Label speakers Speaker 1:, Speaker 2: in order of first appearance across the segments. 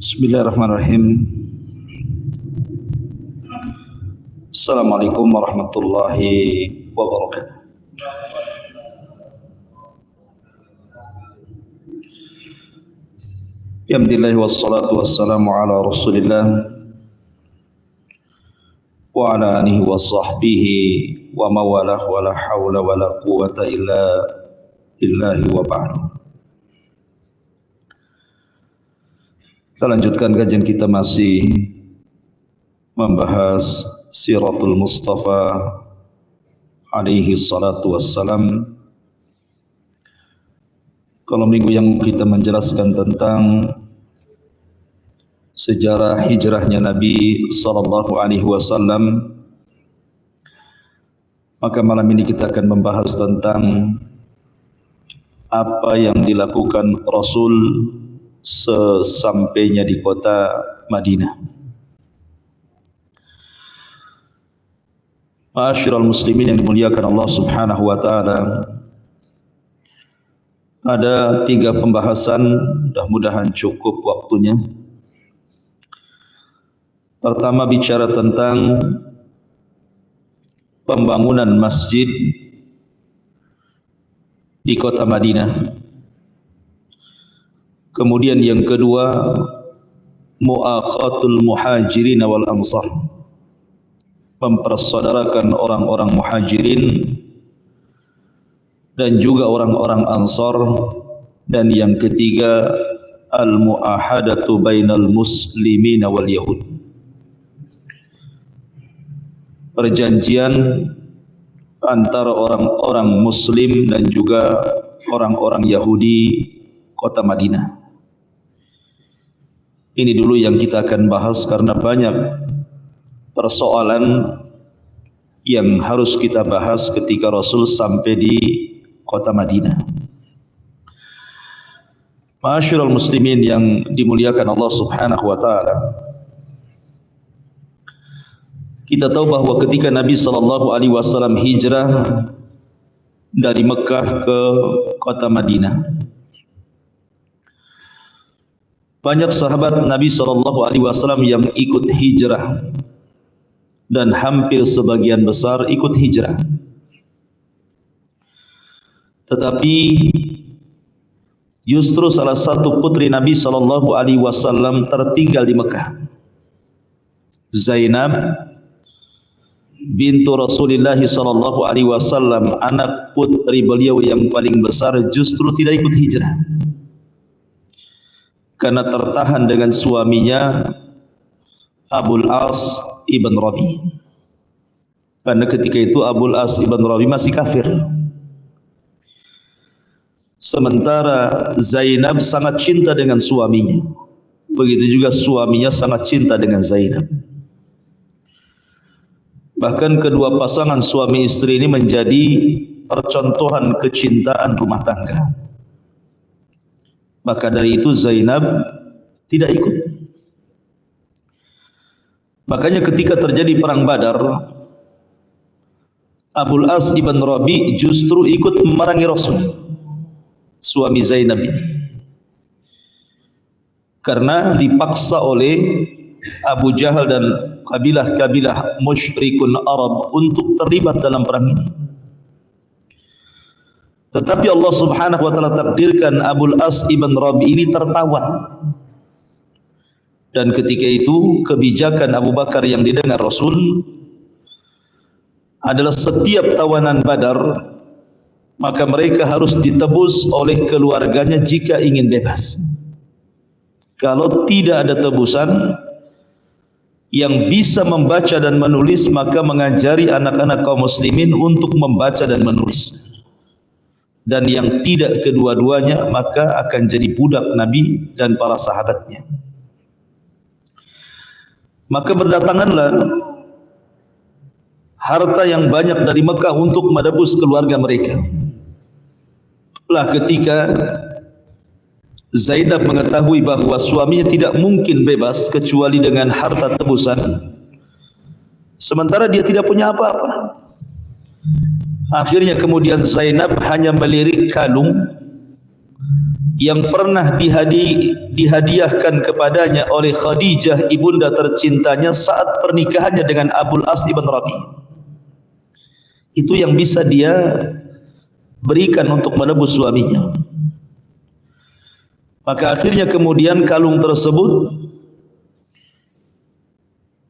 Speaker 1: Bismillahirrahmanirrahim. Assalamualaikum warahmatullahi wabarakatuh. Alhamdulillah wassalatu wassalamu ala Rasulillah wa ala alihi wa sahbihi wa mawalah wa la hawla wa la quwwata illa billahi wa ba'du. Kita lanjutkan kajian kita masih membahas Siratul Mustafa alaihi salatu wassalam. Kalau minggu yang kita menjelaskan tentang sejarah hijrahnya Nabi sallallahu alaihi wasallam, maka malam ini kita akan membahas tentang apa yang dilakukan Rasul sesampainya di kota Madinah. Ma'asyiral muslimin yang dimuliakan Allah Subhanahu wa taala, ada 3 pembahasan, mudah-mudahan cukup waktunya. Pertama, bicara tentang pembangunan masjid di kota Madinah. Kemudian yang kedua, muakhatul muhajirin wal ansar, mempersaudarakan orang-orang muhajirin dan juga orang-orang ansar. Dan yang ketiga, al muahadatu bainal muslimin wal yahud, perjanjian antara orang-orang muslim dan juga orang-orang Yahudi kota Madinah. Ini dulu yang kita akan bahas karena banyak persoalan yang harus kita bahas ketika Rasul sampai di kota Madinah. Ma'asyiral muslimin yang dimuliakan Allah Subhanahu wa taala, kita tahu bahwa ketika Nabi sallallahu alaihi wasallam hijrah dari Mekah ke kota Madinah, banyak sahabat Nabi SAW yang ikut hijrah, dan hampir sebagian besar ikut hijrah. Tetapi justru salah satu putri Nabi SAW tertinggal di Mekah, Zainab bintu Rasulullah SAW, anak putri beliau yang paling besar, justru tidak ikut hijrah karena tertahan dengan suaminya Abul As ibn Rabi. Karena ketika itu Abul As ibn Rabi masih kafir. Sementara Zainab sangat cinta dengan suaminya, begitu juga suaminya sangat cinta dengan Zainab. Bahkan kedua pasangan suami istri ini menjadi percontohan kecintaan rumah tangga. Maka dari itu Zainab tidak ikut. Makanya ketika terjadi perang Badar, Abul As ibn Rabi justru ikut memerangi Rasul, suami Zainab ini, karena dipaksa oleh Abu Jahal dan kabilah-kabilah musyrikun Arab untuk terlibat dalam perang ini. Tetapi Allah Subhanahu wa taala takdirkan Abul As ibn Rabi ini tertawan. Dan ketika itu kebijakan Abu Bakar yang didengar Rasul adalah setiap tawanan Badar maka mereka harus ditebus oleh keluarganya jika ingin bebas. Kalau tidak ada tebusan, yang bisa membaca dan menulis maka mengajari anak-anak kaum muslimin untuk membaca dan menulis. Dan yang tidak kedua-duanya maka akan jadi budak Nabi dan para sahabatnya. Maka berdatanganlah harta yang banyak dari Mekah untuk menebus keluarga mereka. Lah ketika Zainab mengetahui bahwa suaminya tidak mungkin bebas kecuali dengan harta tebusan, sementara dia tidak punya apa-apa, akhirnya kemudian Zainab hanya melirik kalung yang pernah dihadiahkan kepadanya oleh Khadijah ibunda tercintanya saat pernikahannya dengan Abul As ibn Rabi. Itu yang bisa dia berikan untuk menebus suaminya. Maka akhirnya kemudian kalung tersebut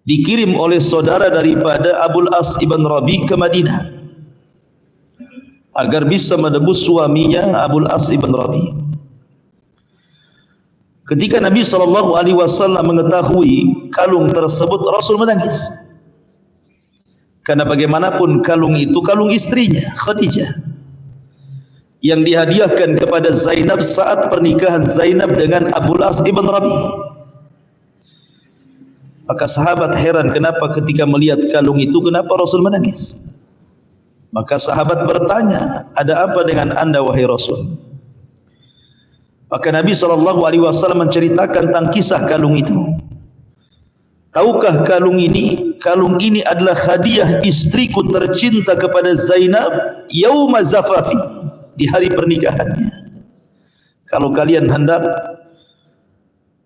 Speaker 1: dikirim oleh saudara daripada Abul As ibn Rabi ke Madinah agar bisa menebus suaminya Abul As ibn Rabi. Ketika Nabi SAW mengetahui kalung tersebut, Rasul menangis. Karena bagaimanapun kalung itu kalung istrinya Khadijah yang dihadiahkan kepada Zainab saat pernikahan Zainab dengan Abul As ibn Rabi. Maka sahabat heran kenapa ketika melihat kalung itu kenapa Rasul menangis. Maka sahabat bertanya, ada apa dengan anda wahai Rasul? Maka Nabi SAW menceritakan tentang kisah kalung itu. Tahukah kalung ini adalah hadiah istriku tercinta kepada Zainab yauma zafafi, di hari pernikahannya. Kalau kalian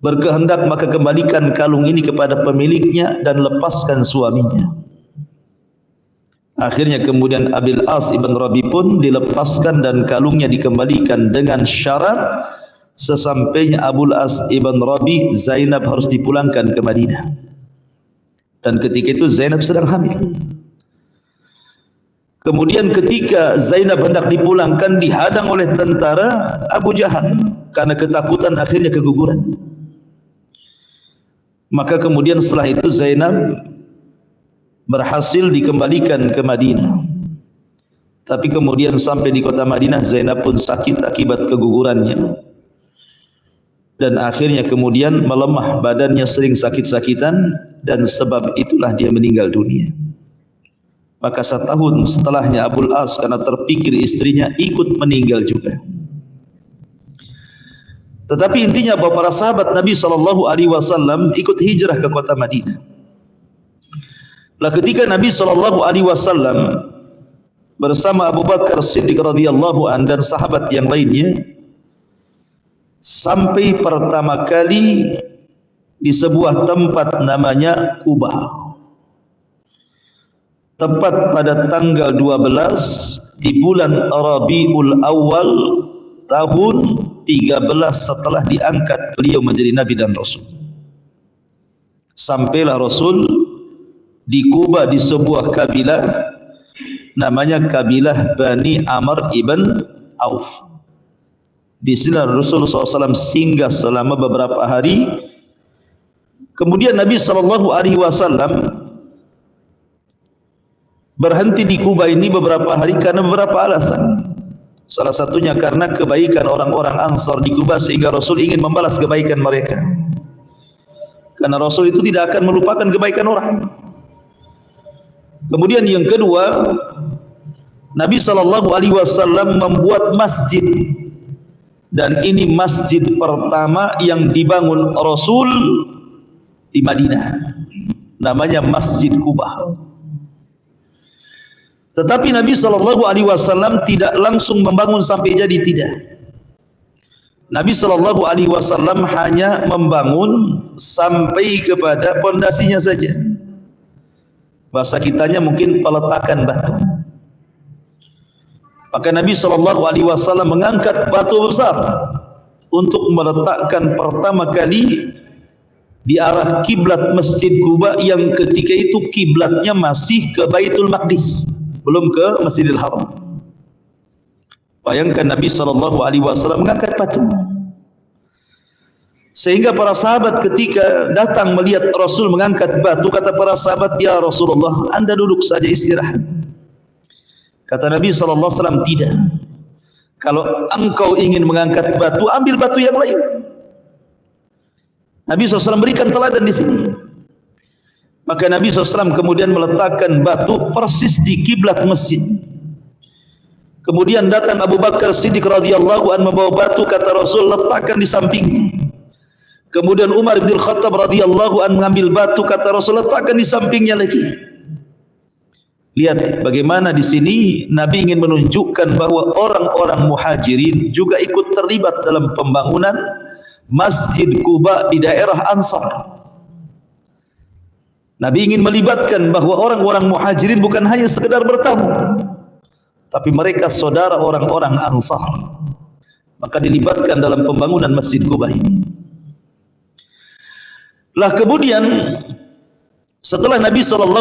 Speaker 1: berkehendak maka kembalikan kalung ini kepada pemiliknya dan lepaskan suaminya. Akhirnya kemudian Abil As ibn Rabi pun dilepaskan dan kalungnya dikembalikan dengan syarat sesampainya Abul As ibn Rabi, Zainab harus dipulangkan ke Madinah. Dan ketika itu Zainab sedang hamil. Kemudian ketika Zainab hendak dipulangkan, dihadang oleh tentara Abu Jahal karena ketakutan, akhirnya keguguran. Maka kemudian setelah itu Zainab berhasil dikembalikan ke Madinah. Tapi kemudian sampai di kota Madinah, Zainab pun sakit akibat kegugurannya. Dan akhirnya kemudian melemah badannya, sering sakit-sakitan, dan sebab itulah dia meninggal dunia. Maka setahun setelahnya Abul As karena terpikir istrinya ikut meninggal juga. Tetapi intinya bahwa para sahabat Nabi SAW ikut hijrah ke kota Madinah. Lah ketika Nabi SAW bersama Abu Bakar Siddiq radhiyallahu anhu dan sahabat yang lainnya sampai pertama kali di sebuah tempat namanya Quba, tepat pada tanggal 12 di bulan Rabiul Awal tahun 13 setelah diangkat beliau menjadi Nabi dan Rasul. Sampailah Rasul di Quba di sebuah kabilah namanya kabilah Bani Amr ibn Auf. Di sini Rasulullah SAW singgah selama beberapa hari. Kemudian Nabi SAW berhenti di Quba ini beberapa hari karena beberapa alasan. Salah satunya karena kebaikan orang-orang Ansar di Quba, sehingga Rasul ingin membalas kebaikan mereka. Karena Rasul itu tidak akan melupakan kebaikan orang. Kemudian yang kedua, Nabi SAW membuat masjid, dan ini masjid pertama yang dibangun Rasul di Madinah, namanya Masjid Quba. Tetapi Nabi SAW tidak langsung membangun sampai jadi, tidak. Nabi SAW hanya membangun sampai kepada pondasinya saja. Bahasa kitanya mungkin peletakan batu. Maka Nabi SAW mengangkat batu besar untuk meletakkan pertama kali di arah kiblat Masjid Quba, yang ketika itu kiblatnya masih ke Baitul Maqdis, belum ke Masjidil Haram. Bayangkan Nabi SAW mengangkat batu, sehingga para sahabat ketika datang melihat Rasul mengangkat batu, kata para sahabat, ya Rasulullah, anda duduk saja istirahat. Kata Nabi SAW, tidak. Kalau engkau ingin mengangkat batu, ambil batu yang lain. Nabi SAW berikan teladan di sini. Maka Nabi SAW kemudian meletakkan batu persis di kiblat masjid. Kemudian datang Abu Bakar Siddiq radhiyallahu anhu membawa batu, kata Rasul, letakkan di sampingnya. Kemudian Umar bin Khattab radhiyallahu anhu mengambil batu, kata Rasul, letakkan di sampingnya lagi. Lihat bagaimana di sini Nabi ingin menunjukkan bahwa orang-orang Muhajirin juga ikut terlibat dalam pembangunan Masjid Quba di daerah Ansar. Nabi ingin melibatkan bahwa orang-orang Muhajirin bukan hanya sekedar bertamu, tapi mereka saudara orang-orang Ansar. Maka dilibatkan dalam pembangunan Masjid Quba ini. Lah kemudian setelah Nabi SAW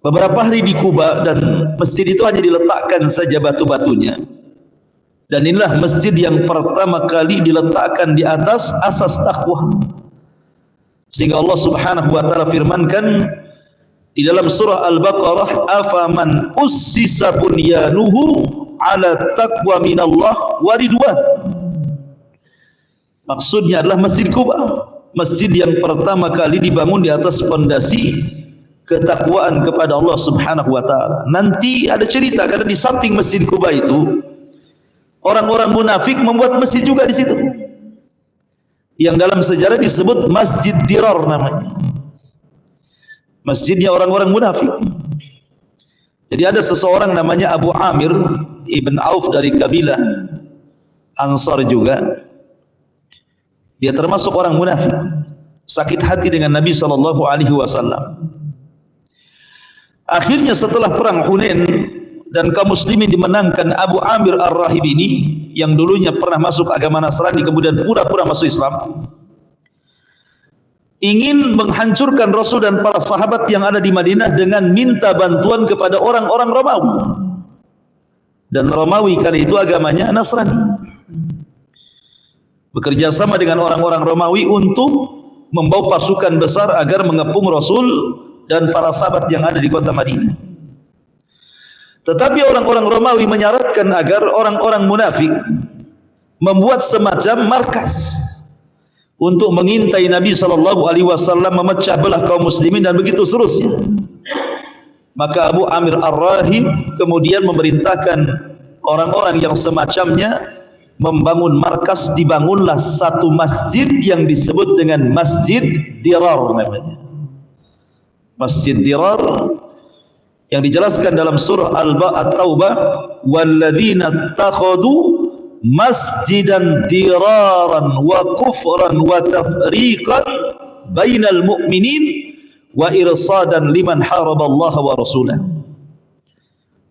Speaker 1: beberapa hari di Kuba, dan masjid itu hanya diletakkan saja batu-batunya, dan inilah masjid yang pertama kali diletakkan di atas asas takwa, sehingga Allah Subhanahu wa taala firmankan di dalam surah Al-Baqarah, afaman ussisa bunyanuhu ala taqwa minallah wa ridwan. Maksudnya adalah Masjid Quba, masjid yang pertama kali dibangun di atas fondasi ketakwaan kepada Allah Subhanahu wa taala. Nanti ada cerita, karena di samping Masjid Quba itu orang-orang munafik membuat masjid juga di situ, yang dalam sejarah disebut Masjid Dirar namanya. Masjidnya orang-orang munafik. Jadi ada seseorang namanya Abu Amir Ibn Auf dari kabilah Ansar juga. Dia termasuk orang munafik, sakit hati dengan Nabi SAW. Akhirnya setelah perang Hunain dan kaum muslimin dimenangkan, Abu Amir Ar-Rahib ini yang dulunya pernah masuk agama Nasrani kemudian pura-pura masuk Islam, ingin menghancurkan Rasul dan para sahabat yang ada di Madinah dengan minta bantuan kepada orang-orang Romawi. Dan Romawi kali itu agamanya Nasrani. Bekerja sama dengan orang-orang Romawi untuk membawa pasukan besar agar mengepung Rasul dan para sahabat yang ada di kota Madinah. Tetapi orang-orang Romawi menyarankan agar orang-orang munafik membuat semacam markas untuk mengintai Nabi SAW, memecah belah kaum muslimin dan begitu seterusnya. Maka Abu Amir Ar-Rahib kemudian memerintahkan orang-orang yang semacamnya membangun markas. Dibangunlah satu masjid yang disebut dengan Masjid Dirar namanya. Masjid Dirar yang dijelaskan dalam surah At-Taubah, walladzina takhadu masjidan diraran wa kufran wa tafriqan bainal mu'minin wa irsadan liman haraballaha wa rasulah.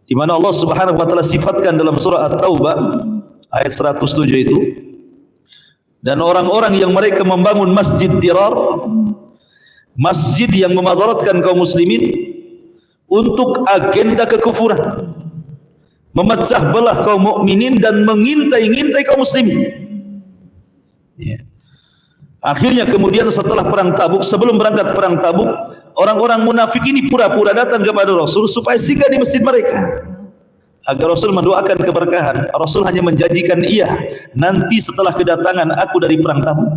Speaker 1: Di mana Allah Subhanahu wa taala sifatkan dalam surah At-Taubah ayat 107 itu, dan orang-orang yang mereka membangun Masjid Dirar, masjid yang memadaratkan kaum muslimin untuk agenda kekufuran, memecah belah kaum mukminin dan mengintai-ngintai kaum muslimin. Ya. Akhirnya kemudian setelah perang Tabuk, sebelum berangkat perang Tabuk, orang-orang munafik ini pura-pura datang kepada Rasul supaya singgah di masjid mereka, agar Rasul mendoakan keberkahan. Rasul hanya menjanjikan, iya, nanti setelah kedatangan aku dari perang Tabuk.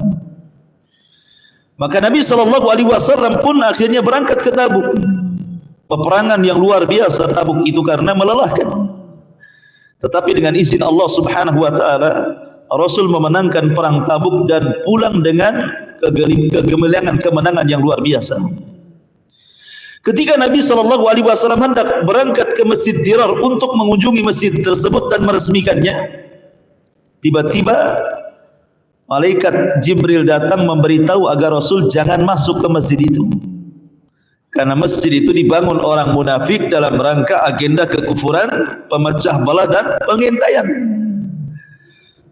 Speaker 1: Maka Nabi SAW pun akhirnya berangkat ke Tabuk. Peperangan yang luar biasa Tabuk itu karena melelahkan. Tetapi dengan izin Allah Subhanahu wa taala, Rasul memenangkan perang Tabuk dan pulang dengan kegemilangan kemenangan yang luar biasa. Ketika Nabi SAW hendak berangkat ke Masjid Dirar untuk mengunjungi masjid tersebut dan meresmikannya, tiba-tiba malaikat Jibril datang memberitahu agar Rasul jangan masuk ke masjid itu, karena masjid itu dibangun orang munafik dalam rangka agenda kekufuran, pemecah belah dan pengintaian.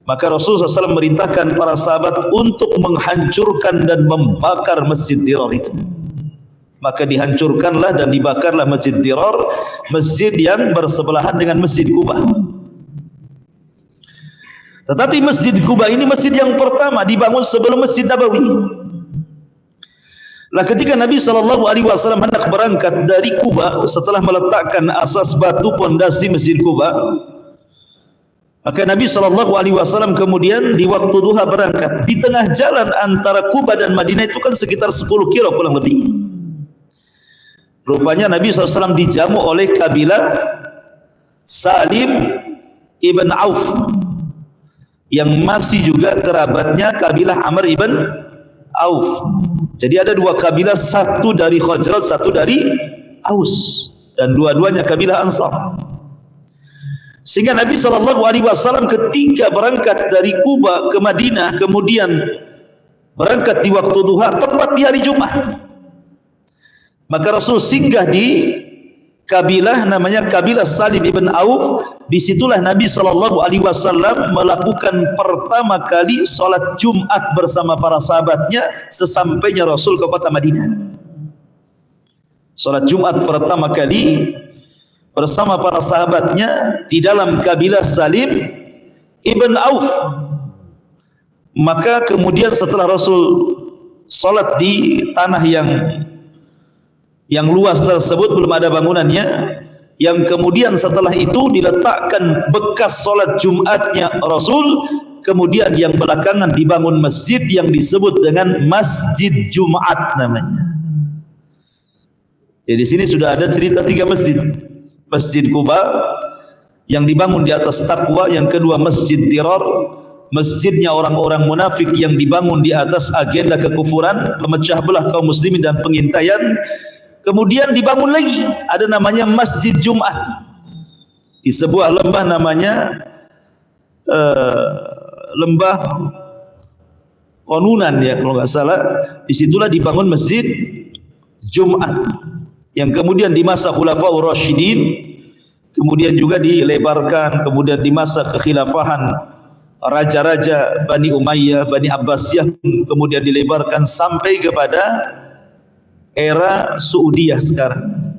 Speaker 1: Maka Rasulullah SAW merintahkan para sahabat untuk menghancurkan dan membakar Masjid Dirar itu. Maka dihancurkanlah dan dibakarlah Masjid Dirar, masjid yang bersebelahan dengan Masjid Quba. Tetapi Masjid Quba ini masjid yang pertama dibangun sebelum Masjid Nabawi. Lah ketika Nabi SAW hendak berangkat dari Quba setelah meletakkan asas batu pondasi Masjid Quba, maka Nabi SAW kemudian di waktu duha berangkat. Di tengah jalan antara Quba dan Madinah itu kan sekitar 10 kilo kurang lebih. Rupanya Nabi SAW dijamu oleh kabilah Salim ibn Auf, yang masih juga kerabatnya kabilah Amr ibn Auf. Jadi ada dua kabilah, satu dari Khazraj, satu dari Aus, dan dua-duanya kabilah Ansar. Sehingga Nabi SAW ketika berangkat dari Kuba ke Madinah, kemudian berangkat di waktu duha, tepat di hari Jumat, maka Rasul singgah di kabilah namanya kabilah Salim ibn Auf. Disitulah Nabi SAW melakukan pertama kali solat Jumat bersama para sahabatnya sesampainya Rasul ke kota Madinah. Solat Jumat pertama kali bersama para sahabatnya di dalam kabilah Salim ibn Auf. Maka kemudian setelah Rasul solat di tanah yang luas tersebut, belum ada bangunannya, yang kemudian setelah itu diletakkan bekas solat Jumatnya Rasul, kemudian yang belakangan dibangun masjid yang disebut dengan Masjid Jumat namanya. Jadi di sini sudah ada cerita 3 masjid. Masjid Kuba yang dibangun di atas takwa, yang kedua Masjid Dirar, masjidnya orang-orang munafik yang dibangun di atas agenda kekufuran, pemecah belah kaum muslimin dan pengintaian. Kemudian dibangun lagi ada namanya Masjid Jumat di sebuah lembah namanya lembah Konunan ya kalau nggak salah. Disitulah dibangun Masjid Jumat yang kemudian di masa Khulafaur Rasyidin kemudian juga dilebarkan, kemudian di masa kekhilafahan raja-raja Bani Umayyah, Bani Abbasiyah, kemudian dilebarkan sampai kepada era Saudiyah sekarang.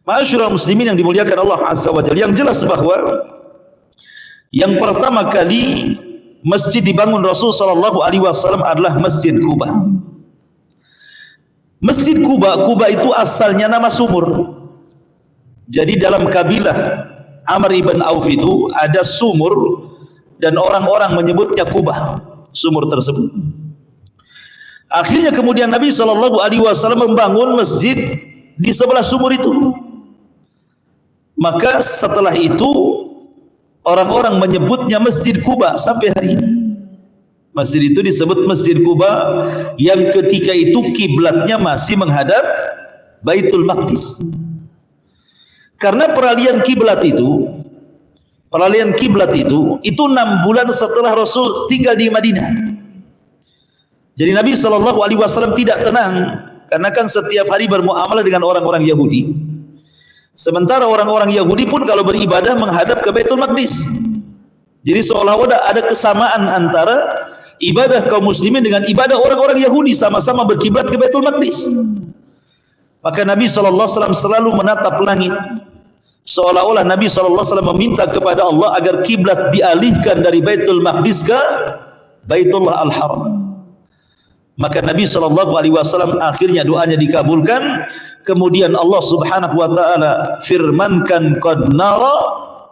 Speaker 1: Ma'asyiral muslimin yang dimuliakan Allah Azza wa Jalla, yang jelas bahwa yang pertama kali masjid dibangun Rasul sallallahu alaihi wasallam adalah Masjid Kuba. Masjid Kuba, Kuba itu asalnya nama sumur. Jadi dalam kabilah Amr ibn Auf itu ada sumur dan orang-orang menyebutnya Kuba, sumur tersebut. Akhirnya kemudian Nabi SAW membangun masjid di sebelah sumur itu. Maka setelah itu orang-orang menyebutnya Masjid Kuba sampai hari ini. Masjid itu disebut Masjid Kuba yang ketika itu kiblatnya masih menghadap Baitul Maqdis. Karena peralihan kiblat itu 6 bulan setelah Rasul tinggal di Madinah. Jadi Nabi SAW tidak tenang karena kan setiap hari bermuamalah dengan orang-orang Yahudi. Sementara orang-orang Yahudi pun kalau beribadah menghadap ke Baitul Maqdis. Jadi seolah-olah ada kesamaan antara ibadah kaum muslimin dengan ibadah orang-orang Yahudi, sama-sama berkiblat ke Baitul Maqdis. Maka Nabi SAW selalu menatap langit, seolah-olah Nabi SAW meminta kepada Allah agar kiblat dialihkan dari Baitul Maqdis ke Baitullah Al-Haram. Maka Nabi SAW akhirnya doanya dikabulkan. Kemudian Allah Subhanahu wa taala firmankan, qad nara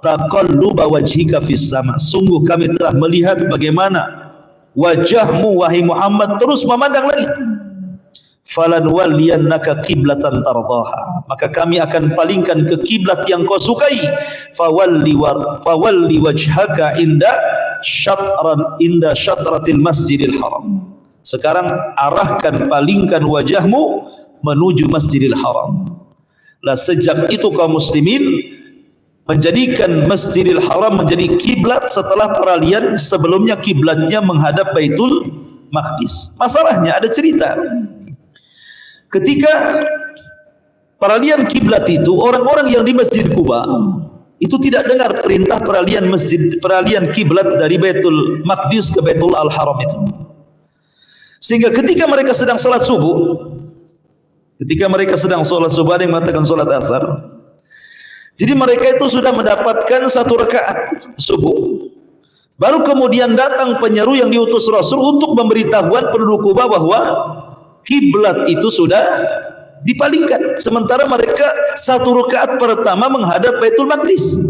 Speaker 1: taqalluba wajhika fis sama. Sungguh kami telah melihat bagaimana wajahmu wahai Muhammad terus memandang langit. Falanwalliyannaka qiblatan tardaha. Maka kami akan palingkan ke kiblat yang kau sukai. Fawalli wajhaka inda syatratil masjidil haram. Sekarang arahkan, palingkan wajahmu menuju Masjidil Haram. Lah sejak itu kaum muslimin menjadikan Masjidil Haram menjadi kiblat setelah peralihan sebelumnya kiblatnya menghadap Baitul Maqdis. Masalahnya ada cerita. Ketika peralihan kiblat itu, orang-orang yang di Masjid Kuba itu tidak dengar perintah peralihan kiblat dari Baitul Maqdis ke Baitul Al-Haram itu. Sehingga ketika mereka sedang salat subuh, ada yang mengatakan salat asar. Jadi mereka itu sudah mendapatkan 1 rakaat subuh. Baru kemudian datang penyeru yang diutus Rasul untuk memberitahuan penduduk Kuba bahwa kiblat itu sudah dipalingkan. Sementara mereka 1 rakaat pertama menghadap Baitul Maqdis.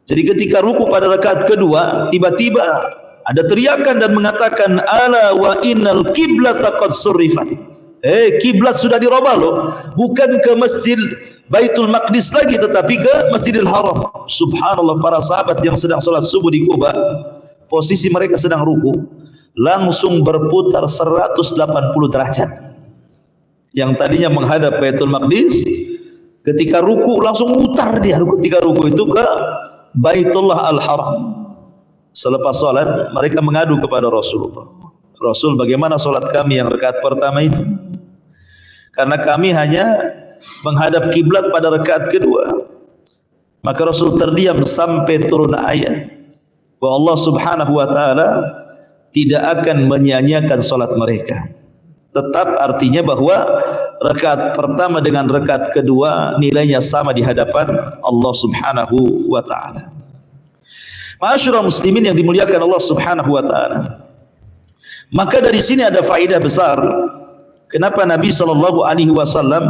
Speaker 1: Jadi ketika ruku pada rakaat kedua, tiba-tiba ada teriakan dan mengatakan, ala wa innal qiblata qad surrifat. Kiblat sudah dirubah loh, bukan ke Masjid Baitul Maqdis lagi tetapi ke Masjidil Haram. Subhanallah, para sahabat yang sedang salat subuh di Kuba, posisi mereka sedang ruku, langsung berputar 180 derajat. Yang tadinya menghadap Baitul Maqdis, ketika ruku langsung mutar dia ketika ruku itu ke Baitullah Al-Haram. Selepas salat mereka mengadu kepada Rasulullah, Rasul, bagaimana salat kami yang rakaat pertama itu? Karena kami hanya menghadap kiblat pada rakaat kedua. Maka Rasul terdiam sampai turun ayat bahwa Allah Subhanahu wa taala tidak akan menyia-nyiakan salat mereka. Tetap artinya bahwa rakaat pertama dengan rakaat kedua nilainya sama di hadapan Allah Subhanahu wa taala. Ma'asyiral muslimin yang dimuliakan Allah Subhanahu wa taala. Maka dari sini ada faedah besar kenapa Nabi sallallahu alaihi wasallam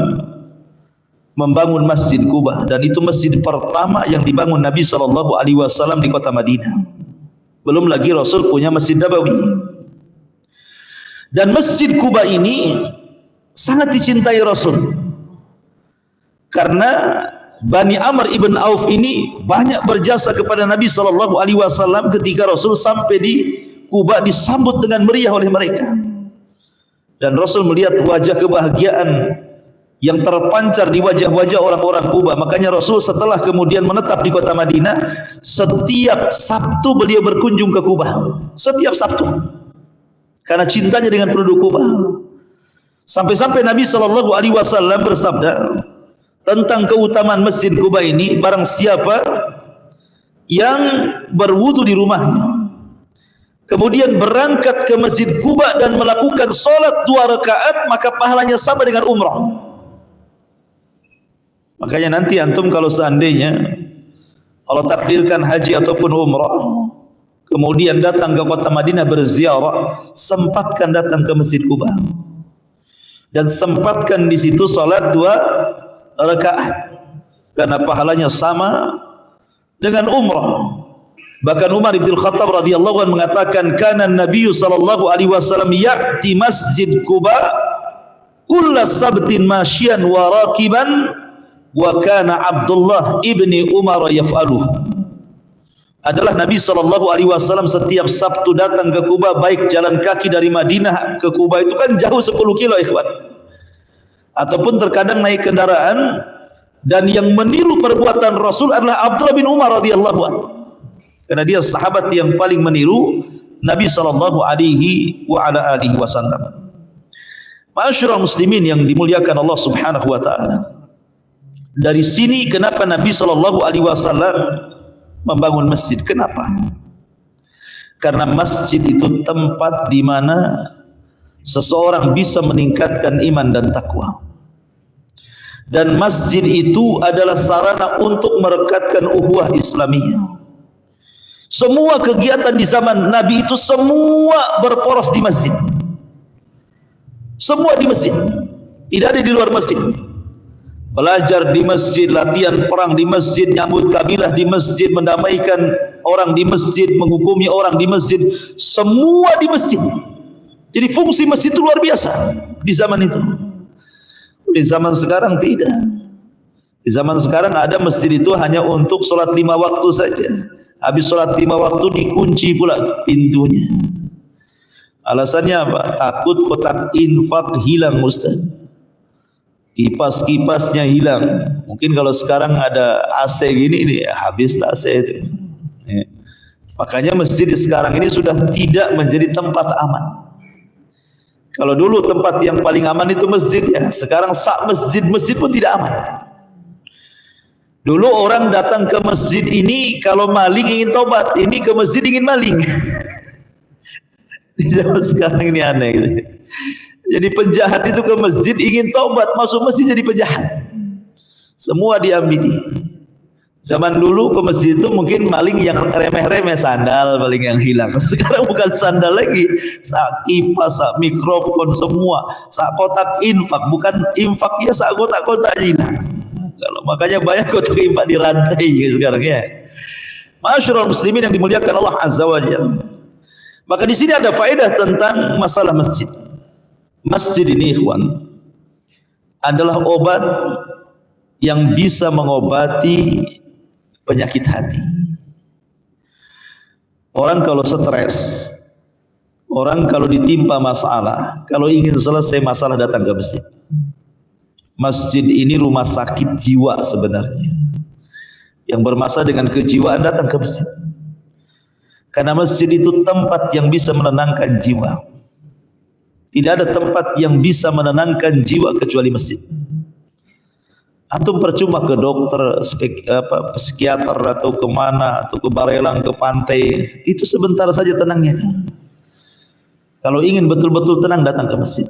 Speaker 1: membangun Masjid Quba, dan itu masjid pertama yang dibangun Nabi sallallahu alaihi wasallam di kota Madinah. Belum lagi Rasul punya Masjid Nabawi. Dan Masjid Quba ini sangat dicintai Rasul karena Bani Amr ibn Auf ini banyak berjasa kepada Nabi sallallahu alaihi wasallam. Ketika Rasul sampai di Quba disambut dengan meriah oleh mereka, dan Rasul melihat wajah kebahagiaan yang terpancar di wajah-wajah orang-orang Quba. Makanya Rasul setelah kemudian menetap di kota Madinah, setiap Sabtu beliau berkunjung ke Quba, setiap Sabtu, karena cintanya dengan penduduk Quba. Sampai-sampai Nabi sallallahu alaihi wasallam bersabda tentang keutamaan Masjid Quba ini, barang siapa yang berwudu di rumahnya kemudian berangkat ke Masjid Quba dan melakukan salat 2 rakaat, maka pahalanya sama dengan umrah. Makanya nanti antum kalau seandainya Allah takdirkan haji ataupun umrah, kemudian datang ke kota Madinah berziarah, sempatkan datang ke Masjid Quba dan sempatkan di situ salat 2 rakaat, karena pahalanya sama dengan umrah. Bahkan Umar bin Khattab radhiyallahu anhu mengatakan, kana Nabi sallallahu alaihi wasallam ya'ti Masjid Quba kulla sabtin masyian wa rakiban wa kana Abdullah ibni Umar yaf'aluh. Adalah Nabi sallallahu alaihi wasallam setiap Sabtu datang ke Quba, baik jalan kaki dari Madinah ke Quba itu kan jauh 10 kilo ikhwan, ataupun terkadang naik kendaraan, dan yang meniru perbuatan Rasul adalah Abdullah bin Umar radhiyallahu anhu, karena dia sahabat yang paling meniru Nabi sallallahu alaihi wa ala alihi wasallam. Ma'asyiral muslimin yang dimuliakan Allah Subhanahu wa taala. Dari sini kenapa Nabi sallallahu alaihi wasallam membangun masjid? Kenapa? Karena masjid itu tempat di mana seseorang bisa meningkatkan iman dan takwa. Dan masjid itu adalah sarana untuk merekatkan ukhuwah Islamiyah. Semua kegiatan di zaman Nabi itu semua berporos di masjid. Semua di masjid, tidak ada di luar masjid. Belajar di masjid, latihan perang di masjid, nyambut kabilah di masjid, mendamaikan orang di masjid, menghukumi orang di masjid, semua di masjid. Jadi fungsi masjid itu luar biasa di zaman itu. Di zaman sekarang tidak. Di zaman sekarang ada masjid itu hanya untuk sholat 5 waktu saja. Habis sholat 5 waktu dikunci pula pintunya. Alasannya apa? Takut kotak infak hilang Ustaz. Kipas-kipasnya hilang. Mungkin kalau sekarang ada AC gini ini habislah AC itu. Ya. Makanya masjid sekarang ini sudah tidak menjadi tempat aman. Kalau dulu tempat yang paling aman itu masjid, ya sekarang sak masjid pun tidak aman. Dulu orang datang ke masjid ini kalau maling ingin tobat, ini ke masjid ingin maling. Di zaman sekarang ini aneh gitu. Jadi penjahat itu ke masjid ingin tobat, masuk masjid jadi penjahat. Semua diambil. Zaman dulu ke masjid itu mungkin maling yang remeh-remeh, sandal paling yang hilang. Sekarang bukan sandal lagi, sak kipas, sak mikrofon semua, sak kotak infak, bukan infak ya, sak kotak-kotak hilang. Kalau makanya banyak kotak infak di rantai sekarang ya. Ma'asyiral muslimin yang dimuliakan Allah Azza wa Jalla. Maka di sini ada faedah tentang masalah masjid. Masjid ini ikhwan adalah obat yang bisa mengobati penyakit hati. Orang kalau stres, Orang kalau ditimpa masalah, kalau ingin selesai masalah datang ke masjid. Masjid ini rumah sakit jiwa sebenarnya. Yang bermasalah dengan kejiwaan datang ke masjid. Karena masjid itu tempat yang bisa menenangkan jiwa. Tidak ada tempat yang bisa menenangkan jiwa kecuali masjid. Antum percuma ke dokter, psikiater atau kemana, atau ke Barelang, ke pantai, itu sebentar saja tenangnya. Kalau ingin betul-betul tenang, datang ke masjid.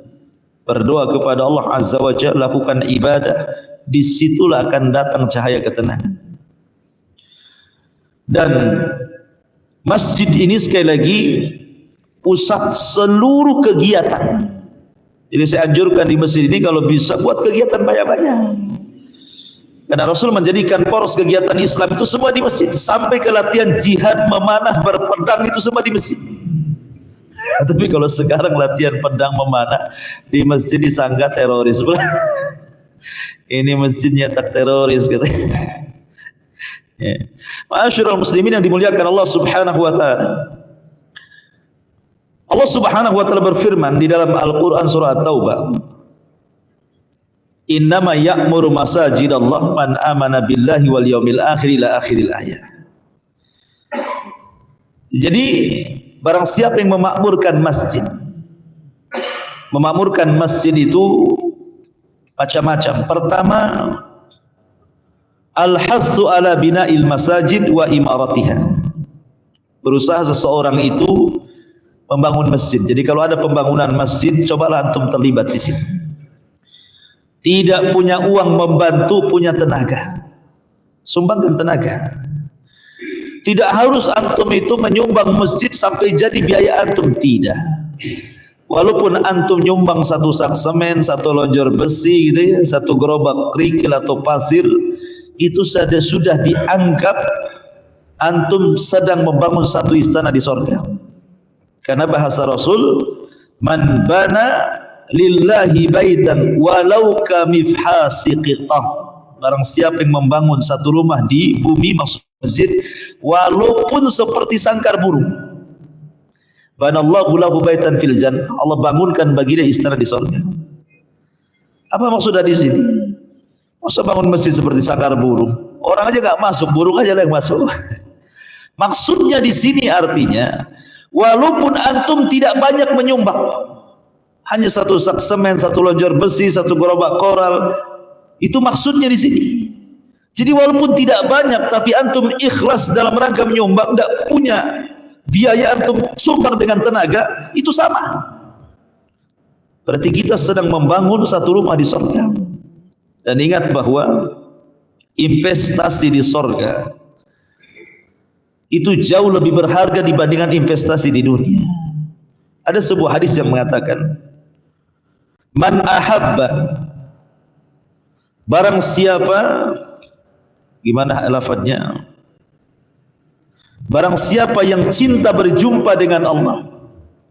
Speaker 1: Berdoa kepada Allah Azza wa Jalla, lakukan ibadah, disitulah akan datang cahaya ketenangan. Dan masjid ini sekali lagi pusat seluruh kegiatan. Jadi saya anjurkan di masjid ini kalau bisa buat kegiatan banyak-banyak. Karena Rasul menjadikan poros kegiatan Islam itu semua di masjid. Sampai ke latihan jihad, memanah, berpedang itu semua di masjid. Tapi kalau sekarang latihan pedang memanah di masjid disangka teroris. Ini masjidnya tak teroris katanya. Ya. Ma'asyiral muslimin yang dimuliakan Allah Subhanahu wa taala. Allah Subhanahu wa taala berfirman di dalam Al-Qur'an surah At-Taubah, "Innama ya'muru masajidallah man amana billahi wal yaumil akhir ila akhiril ayat." Jadi barang siapa yang memakmurkan masjid, memakmurkan masjid itu macam-macam. Pertama, al-hassu ala bina'il masajid wa imaratiha. Berusaha seseorang itu membangun masjid. Jadi kalau ada pembangunan masjid, cobalah antum terlibat di situ. Tidak punya uang membantu, punya tenaga, sumbangkan tenaga. Tidak harus antum itu menyumbang masjid sampai jadi biaya antum, tidak. Walaupun antum nyumbang satu sak semen, satu lonjor besi gitu ya, satu gerobak kerikil atau pasir, itu sudah dianggap antum sedang membangun satu istana di sorga. Karena bahasa Rasul, man bana lillahi baitan walau kamifhasi qitah. Barang siapa yang membangun satu rumah di bumi, maksud masjid, walaupun seperti sangkar burung, banallahu lahu baitan fil jannah, Allah bangunkan bagi dia istana di surga. Apa maksud dari sini? Masa bangun masjid seperti sangkar burung? Orang aja enggak masuk, burung aja yang masuk. Maksudnya di sini artinya, walaupun antum tidak banyak menyumbang, hanya satu sak semen, satu lonjor besi, satu gerobak koral, itu maksudnya di sini. Jadi walaupun tidak banyak, tapi antum ikhlas dalam rangka menyumbang, tidak punya biaya antum sumbang dengan tenaga, itu sama. Berarti kita sedang membangun satu rumah di surga. Dan ingat bahwa investasi di surga itu jauh lebih berharga dibandingkan investasi di dunia. Ada sebuah hadis yang mengatakan, man ahabba, barang siapa, gimana lafadznya, barang siapa yang cinta berjumpa dengan Allah,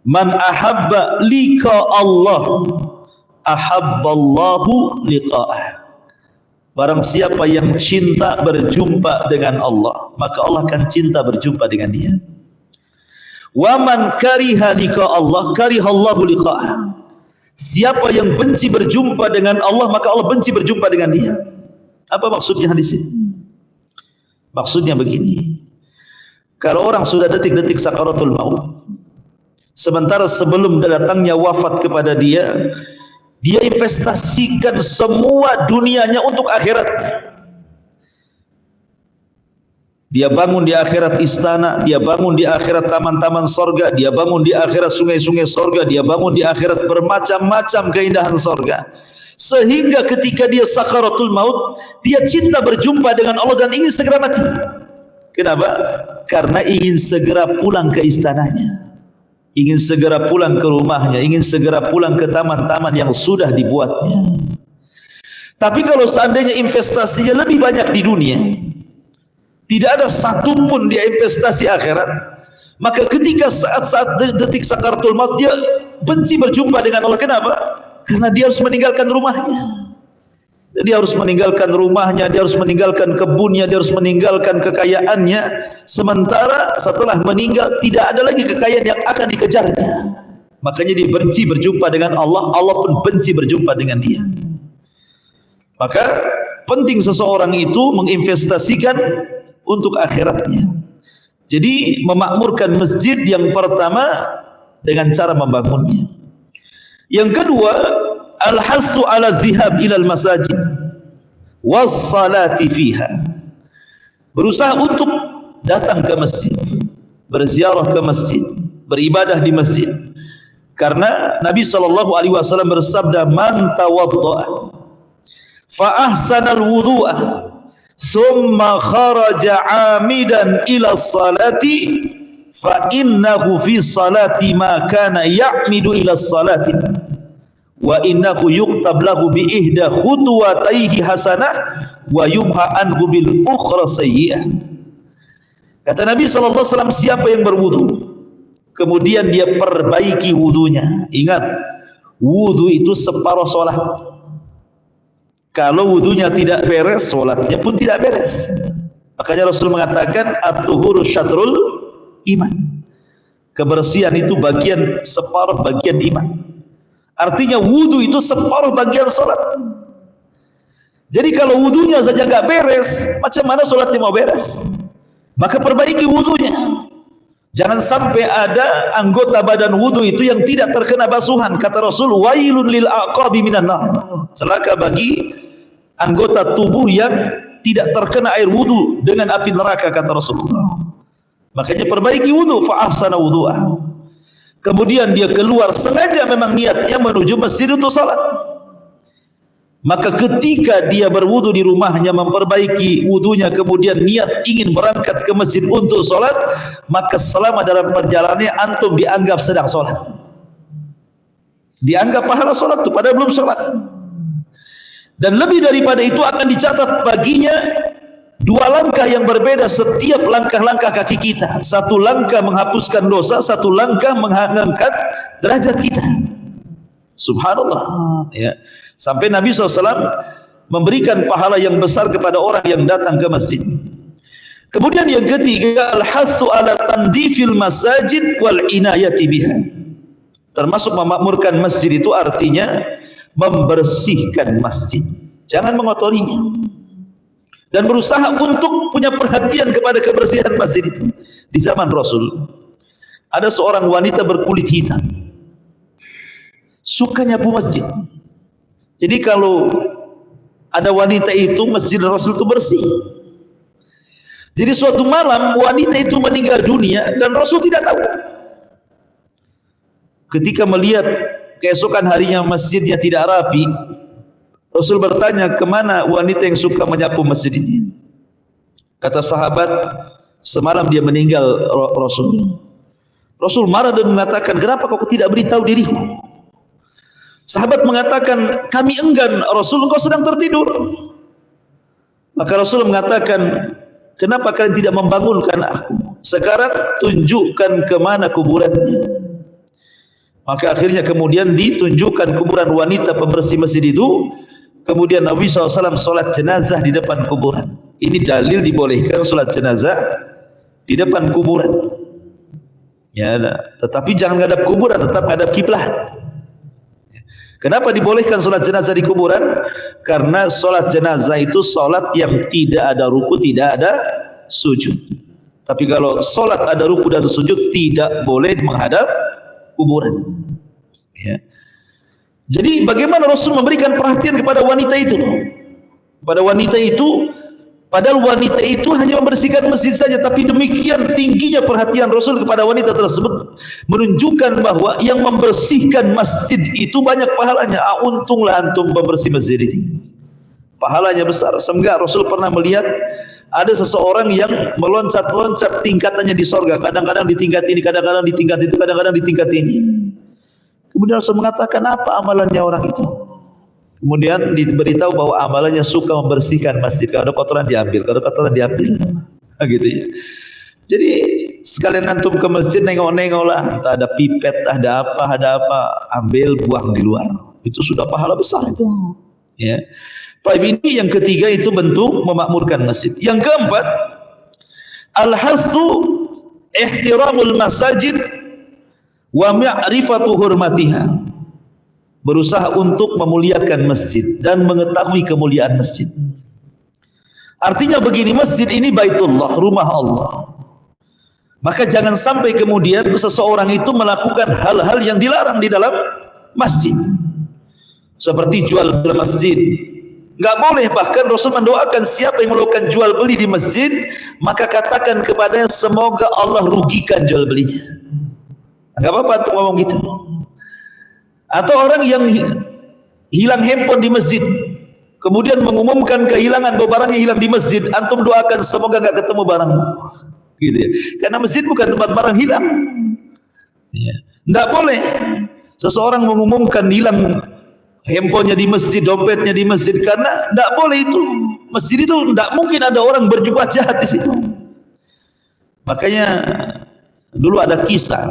Speaker 1: man ahabba liqa Allah ahabballahu liqa'ah. Barang siapa yang cinta berjumpa dengan Allah, maka Allah akan cinta berjumpa dengan dia. Wa man kariha liqa Allah karihallahu liqa'ah. Siapa yang benci berjumpa dengan Allah, maka Allah benci berjumpa dengan dia. Apa maksudnya hadis ini? Maksudnya begini, kalau orang sudah detik-detik sakaratul maut, sementara sebelum datangnya wafat kepada dia, dia investasikan semua dunianya untuk akhirat. Dia bangun di akhirat istana, dia bangun di akhirat taman-taman sorga, dia bangun di akhirat sungai-sungai sorga, dia bangun di akhirat bermacam-macam keindahan sorga. Sehingga ketika dia sakaratul maut, dia cinta berjumpa dengan Allah dan ingin segera mati. Kenapa? Karena ingin segera pulang ke istananya, ingin segera pulang ke rumahnya, ingin segera pulang ke taman-taman yang sudah dibuatnya. Tapi kalau seandainya investasinya lebih banyak di dunia, tidak ada satupun dia investasi akhirat, maka ketika saat-saat detik sakaratul maut dia benci berjumpa dengan Allah. Kenapa? Karena dia harus meninggalkan rumahnya, Dia harus meninggalkan rumahnya, dia harus meninggalkan kebunnya, dia harus meninggalkan kekayaannya. Sementara setelah meninggal tidak ada lagi kekayaan yang akan dikejarnya. Makanya dia benci berjumpa dengan Allah, Allah pun benci berjumpa dengan dia. Maka penting seseorang itu menginvestasikan untuk akhiratnya. Jadi memakmurkan masjid yang pertama dengan cara membangunnya. Yang kedua, al-hathu ala dhihab ila al-masajid was-salati fiha. Berusaha untuk datang ke masjid, berziarah ke masjid, beribadah di masjid. Karena Nabi SAW bersabda, man tawadda'a fa ahsana al-wudu'a thumma kharaja 'amidan ila salati fa innahu fi salati ma kana ya'midu ila salati wa innahu yuktab lahu bi ihda khutwatayhi hasanah wa yumha anhu bil ukhra sayyi'ah. Kata Nabi SAW, siapa yang berwudu kemudian dia perbaiki wudunya. Ingat, wudu itu separuh solat. Kalau wudunya tidak beres, solatnya pun tidak beres. Makanya Rasul mengatakan at-tuhuru syatrul iman. Kebersihan itu bagian separuh bagian iman. Artinya wudu itu separuh bagian solat. Jadi kalau wudunya saja enggak beres, macam mana solatnya mau beres? Maka perbaiki wudunya. Jangan sampai ada anggota badan wudu itu yang tidak terkena basuhan. Kata Rasul, wailun lil aqabi minan nar. Celaka bagi anggota tubuh yang tidak terkena air wudu dengan api neraka, kata Rasulullah. Makanya perbaiki wudu, fa ahsana wudu'ah. Kemudian dia keluar, sengaja memang niatnya menuju masjid untuk salat. Maka ketika dia berwudu di rumahnya, memperbaiki wudunya, kemudian niat ingin berangkat ke masjid untuk solat, maka selama dalam perjalanannya antum dianggap sedang solat. Dianggap pahala solat itu padahal belum solat. Dan lebih daripada itu akan dicatat baginya dua langkah yang berbeda setiap langkah-langkah kaki kita. Satu langkah menghapuskan dosa, satu langkah mengangkat derajat kita. Subhanallah, ya. Sampai Nabi SAW memberikan pahala yang besar kepada orang yang datang ke masjid. Kemudian yang ketiga, al-hathu ala tandifil masajid wal inayati biha. Termasuk memakmurkan masjid itu artinya membersihkan masjid, jangan mengotorinya, dan berusaha untuk punya perhatian kepada kebersihan masjid itu. Di zaman Rasul ada seorang wanita berkulit hitam, suka nyapu masjid. Jadi kalau ada wanita itu, masjid Rasul itu bersih. Jadi suatu malam wanita itu meninggal dunia dan Rasul tidak tahu. Ketika melihat keesokan harinya masjidnya tidak rapi, Rasul bertanya, kemana wanita yang suka menyapu masjid ini? Kata sahabat, semalam dia meninggal Rasul. Rasul marah dan mengatakan, kenapa kau tidak beritahu diriku? Sahabat mengatakan, kami enggan Rasul, engkau sedang tertidur. Maka Rasul mengatakan, kenapa kalian tidak membangunkan aku? Sekarang tunjukkan kemana kuburannya. Maka akhirnya kemudian ditunjukkan kuburan wanita pembersih masjid itu. Kemudian Nabi SAW solat jenazah di depan kuburan. Ini dalil dibolehkan solat jenazah di depan kuburan. Ya, tetapi jangan ngadap kuburan, tetap ngadap kiblat. Kenapa dibolehkan solat jenazah di kuburan? Karena solat jenazah itu solat yang tidak ada ruku, tidak ada sujud. Tapi kalau solat ada ruku dan sujud, tidak boleh menghadap kuburan. Ya. Jadi bagaimana Rasul memberikan perhatian kepada wanita itu? Kepada wanita itu, padahal wanita itu hanya membersihkan masjid saja, tapi demikian tingginya perhatian Rasul kepada wanita tersebut menunjukkan bahwa yang membersihkan masjid itu banyak pahalanya. Untunglah antum membersih masjid ini, pahalanya besar. Semoga Rasul pernah melihat ada seseorang yang meloncat-loncat tingkatannya di sorga, kadang-kadang di tingkat ini, kadang-kadang di tingkat itu, kadang-kadang di tingkat ini. Kemudian Rasul mengatakan, apa amalannya orang itu? Kemudian diberitahu bahwa amalannya suka membersihkan masjid. Kalau ada kotoran diambil, kalau ada kotoran diambil, gitu ya. Jadi sekalian antum ke masjid, nengok-nengok lah, entah ada pipet, ada apa, ambil, buang di luar. Itu sudah pahala besar itu. Ya. Tapi ini yang ketiga, itu bentuk memakmurkan masjid. Yang keempat, al-hathu ihtiramul masajid wa ma'rifatu hurmatiha. Berusaha untuk memuliakan masjid dan mengetahui kemuliaan masjid. Artinya begini, masjid ini baitullah, rumah Allah. Maka jangan sampai kemudian seseorang itu melakukan hal-hal yang dilarang di dalam masjid. Seperti jual beli masjid. Enggak boleh, bahkan Rasul mendoakan siapa yang melakukan jual beli di masjid, maka katakan kepadanya semoga Allah rugikan jual belinya. Enggak apa-apa tuh ngomong gitu. Atau orang yang hilang handphone di masjid, kemudian mengumumkan kehilangan barang yang hilang di masjid, antum doakan semoga enggak ketemu barangmu. Gitu ya. Karena masjid bukan tempat barang hilang. Ya. Enggak boleh seseorang mengumumkan hilang handphonenya di masjid, dompetnya di masjid, karena tidak boleh itu. Masjid itu tidak mungkin ada orang berjubah jahat di situ. Makanya dulu ada kisah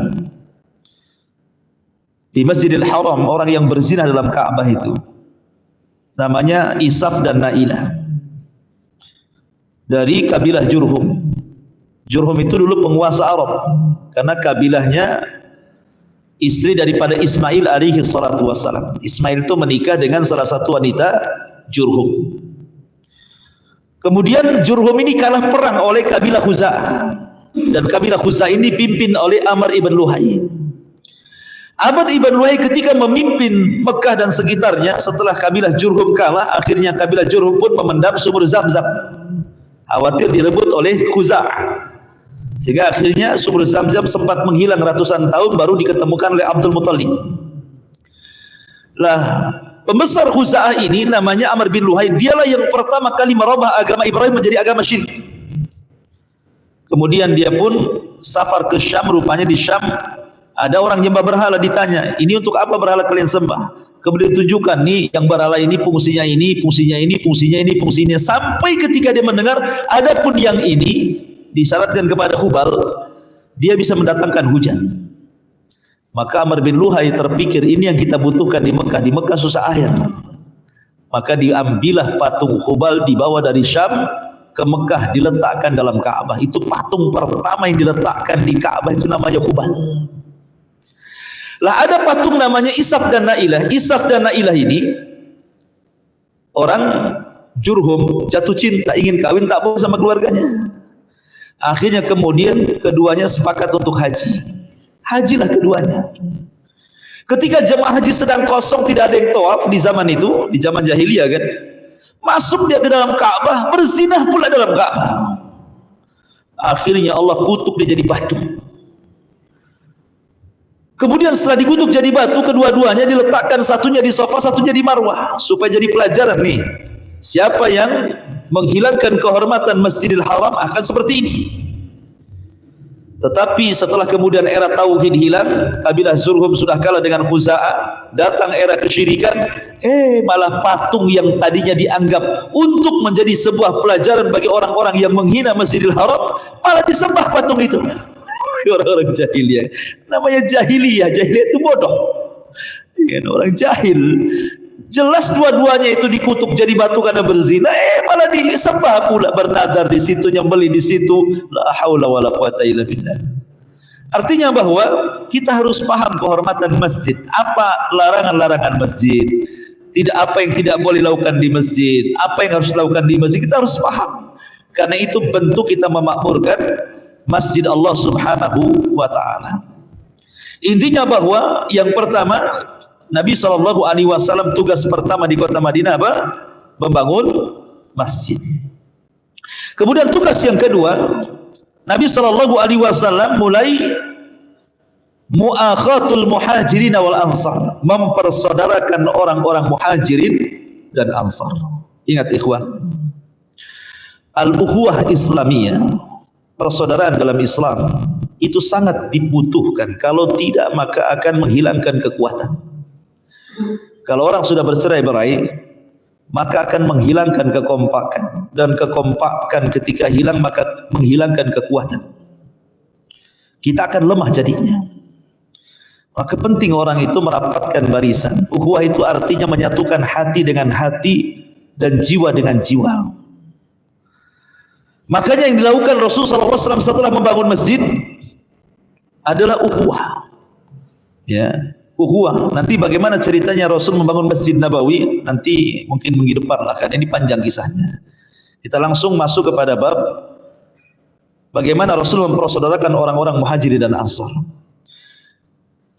Speaker 1: di Masjidil Haram, orang yang berzina dalam Ka'bah itu namanya Isaf dan Nailah dari kabilah Jurhum. Jurhum itu dulu penguasa Arab, karena kabilahnya istri daripada Ismail alaihi salatu wassalam. Ismail itu menikah dengan salah satu wanita Jurhum. Kemudian Jurhum ini kalah perang oleh kabilah Khuza'ah, dan kabilah Khuza'ah ini dipimpin oleh Amr ibn Luhai. Amr ibn Luhai ketika memimpin Mekah dan sekitarnya, setelah kabilah Jurhum kalah, akhirnya kabilah Jurhum pun memendam sumur Zamzam, khawatir direbut oleh Khuza'ah. Sehingga akhirnya sumur Zamzam sempat menghilang ratusan tahun, baru diketemukan oleh Abdul Muttalib. Lah, pembesar Khuza'ah ini namanya Amr bin Luhai. Dialah yang pertama kali merubah agama Ibrahim menjadi agama syirik. Kemudian dia pun safar ke Syam. Rupanya di Syam ada orang nyembah berhala. Ditanya, ini untuk apa berhala kalian sembah? Kemudian tunjukkan, nih yang berhala ini fungsinya ini, fungsinya ini, fungsinya ini, fungsinya. Sampai ketika dia mendengar adapun yang ini disyaratkan kepada Hubal, dia bisa mendatangkan hujan. Maka Amr bin Luhai terpikir, ini yang kita butuhkan di Mekah. Di Mekah susah air. Maka diambillah patung Hubal, dibawa dari Syam ke Mekah, diletakkan dalam Ka'bah. Itu patung pertama yang diletakkan di Ka'bah, itu namanya Hubal. Lah ada patung namanya Isaf dan Nailah. Isaf dan Nailah ini orang Jurhum jatuh cinta, ingin kawin, tak boleh sama keluarganya. Akhirnya kemudian keduanya sepakat untuk haji. Hajilah keduanya. Ketika jemaah haji sedang kosong, tidak ada yang tawaf di zaman itu, di zaman jahiliyah kan, masuk dia ke dalam Ka'bah, berzinah pula dalam Ka'bah. Akhirnya Allah kutuk dia jadi batu. Kemudian setelah dikutuk jadi batu, kedua-duanya diletakkan, satunya di sofa, satunya di marwah, supaya jadi pelajaran nih, siapa yang menghilangkan kehormatan Masjidil Haram akan seperti ini. Tetapi setelah kemudian era tauhid hilang, kabilah Jurhum sudah kalah dengan Khuza'ah, datang era kesyirikan, malah patung yang tadinya dianggap untuk menjadi sebuah pelajaran bagi orang-orang yang menghina Masjidil Haram, malah disembah patung itu. Orang-orang jahiliyah. Namanya jahiliyah. Jahiliyah itu bodoh. Orang jahil. Jelas dua-duanya itu dikutuk jadi batu karena berzina, malah disembah pula, bernadar di situ, nyembeli di situ. La haula wala quwata illa billah. Artinya bahwa kita harus paham kehormatan masjid, apa larangan-larangan masjid, tidak apa yang tidak boleh lakukan di masjid, apa yang harus dilakukan di masjid, kita harus paham. Karena itu bentuk kita memakmurkan masjid Allah Subhanahu wa ta'ala. Intinya bahwa yang pertama, Nabi SAW tugas pertama di kota Madinah apa? Membangun masjid. Kemudian tugas yang kedua, Nabi SAW mulai muakhatul muhajirin wal ansar, mempersaudarakan orang-orang muhajirin dan ansar. Ingat ikhwan, al-ukhuwah Islamiyah, persaudaraan dalam Islam itu sangat dibutuhkan. Kalau tidak, maka akan menghilangkan kekuatan. Kalau orang sudah bercerai-berai, maka akan menghilangkan kekompakan, dan kekompakan ketika hilang maka menghilangkan kekuatan. Kita akan lemah jadinya. Maka penting orang itu merapatkan barisan. Ukhuwah itu artinya menyatukan hati dengan hati, dan jiwa dengan jiwa. Makanya yang dilakukan Rasulullah SAW setelah membangun masjid adalah ukhuwah. Ya, ukhuwah. Nanti bagaimana ceritanya Rasul membangun Masjid Nabawi, nanti mungkin minggu depan lah, kan ini panjang kisahnya. Kita langsung masuk kepada bab bagaimana Rasul mempersaudarakan orang-orang Muhajirin dan Ansar.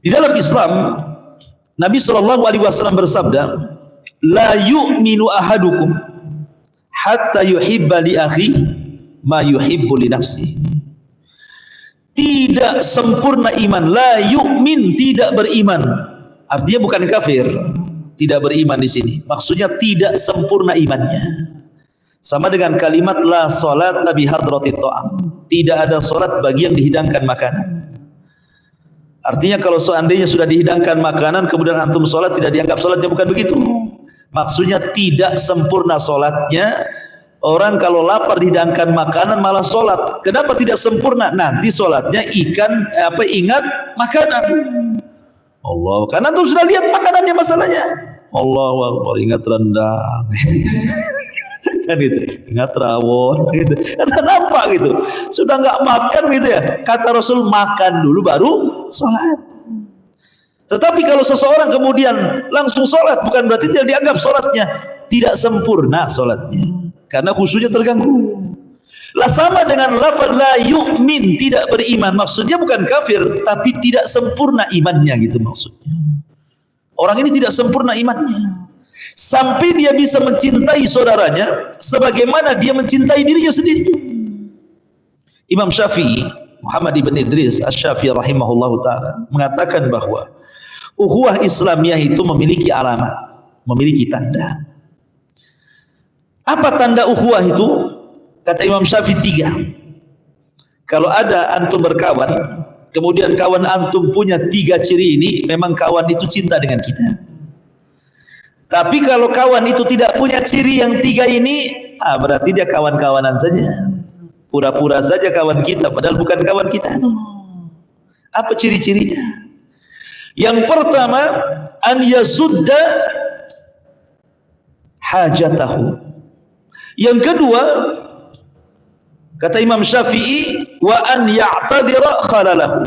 Speaker 1: Di dalam Islam, Nabi SAW bersabda, la yu'minu ahadukum hatta yuhibba li akhi ma yuhibbu li nafsi. Tidak sempurna iman, la yu'min, tidak beriman. Artinya bukan kafir, tidak beriman di sini. Maksudnya tidak sempurna imannya. Sama dengan kalimat la salat bi hadratit ta'am. Tidak ada salat bagi yang dihidangkan makanan. Artinya kalau seandainya sudah dihidangkan makanan kemudian antum salat, tidak dianggap salatnya, bukan begitu. Maksudnya tidak sempurna salatnya. Orang kalau lapar dihidangkan makanan malah solat. Kenapa tidak sempurna? Nanti solatnya ingat makanan. Allah, karena tuh sudah lihat makanannya masalahnya. Allahu Akbar, ingat rendang. Kan gitu, ingat rawon gitu. Karena nampak gitu. Sudah nggak makan gitu ya. Kata Rasul, makan dulu baru solat. Tetapi kalau seseorang kemudian langsung solat, bukan berarti tidak dianggap solatnya tidak sempurna solatnya. Karena khusyuknya terganggu. Lah sama dengan lafaz la yu'min, tidak beriman. Maksudnya bukan kafir, tapi tidak sempurna imannya gitu maksudnya. Orang ini tidak sempurna imannya. Sampai dia bisa mencintai saudaranya sebagaimana dia mencintai dirinya sendiri. Imam Syafi'i, Muhammad ibn Idris Asy-Syafi'i rahimahullahu taala mengatakan bahwa ukhuwah Islamiyah itu memiliki alamat, memiliki tanda. Apa tanda ukhuwah itu? Kata Imam Syafi'i 3. Kalau ada antum berkawan, kemudian kawan antum punya 3 ciri ini, memang kawan itu cinta dengan kita. Tapi kalau kawan itu tidak punya ciri yang 3 ini, berarti dia kawan-kawanan saja. Pura-pura saja kawan kita, padahal bukan kawan kita. Apa ciri-cirinya? Yang pertama, an yasudda hajatahu. Yang kedua, kata Imam Syafi'i, wa an ya'tadhira khalalahu.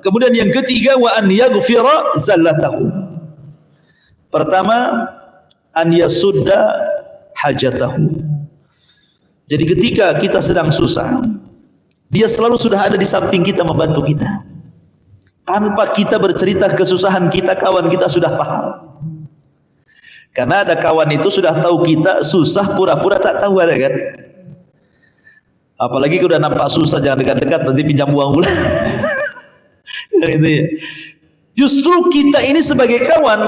Speaker 1: Kemudian yang ketiga, wa an yaghfira zallatahu. Pertama, an yasudda hajatahu. Jadi ketika kita sedang susah, dia selalu sudah ada di samping kita membantu kita. Tanpa kita bercerita kesusahan kita, kawan kita sudah paham. Karena ada kawan itu sudah tahu kita susah, pura-pura tak tahu, ada kan? Apalagi kalau udah nampak susah, jangan dekat-dekat, nanti pinjam uang pula. Justru kita ini sebagai kawan,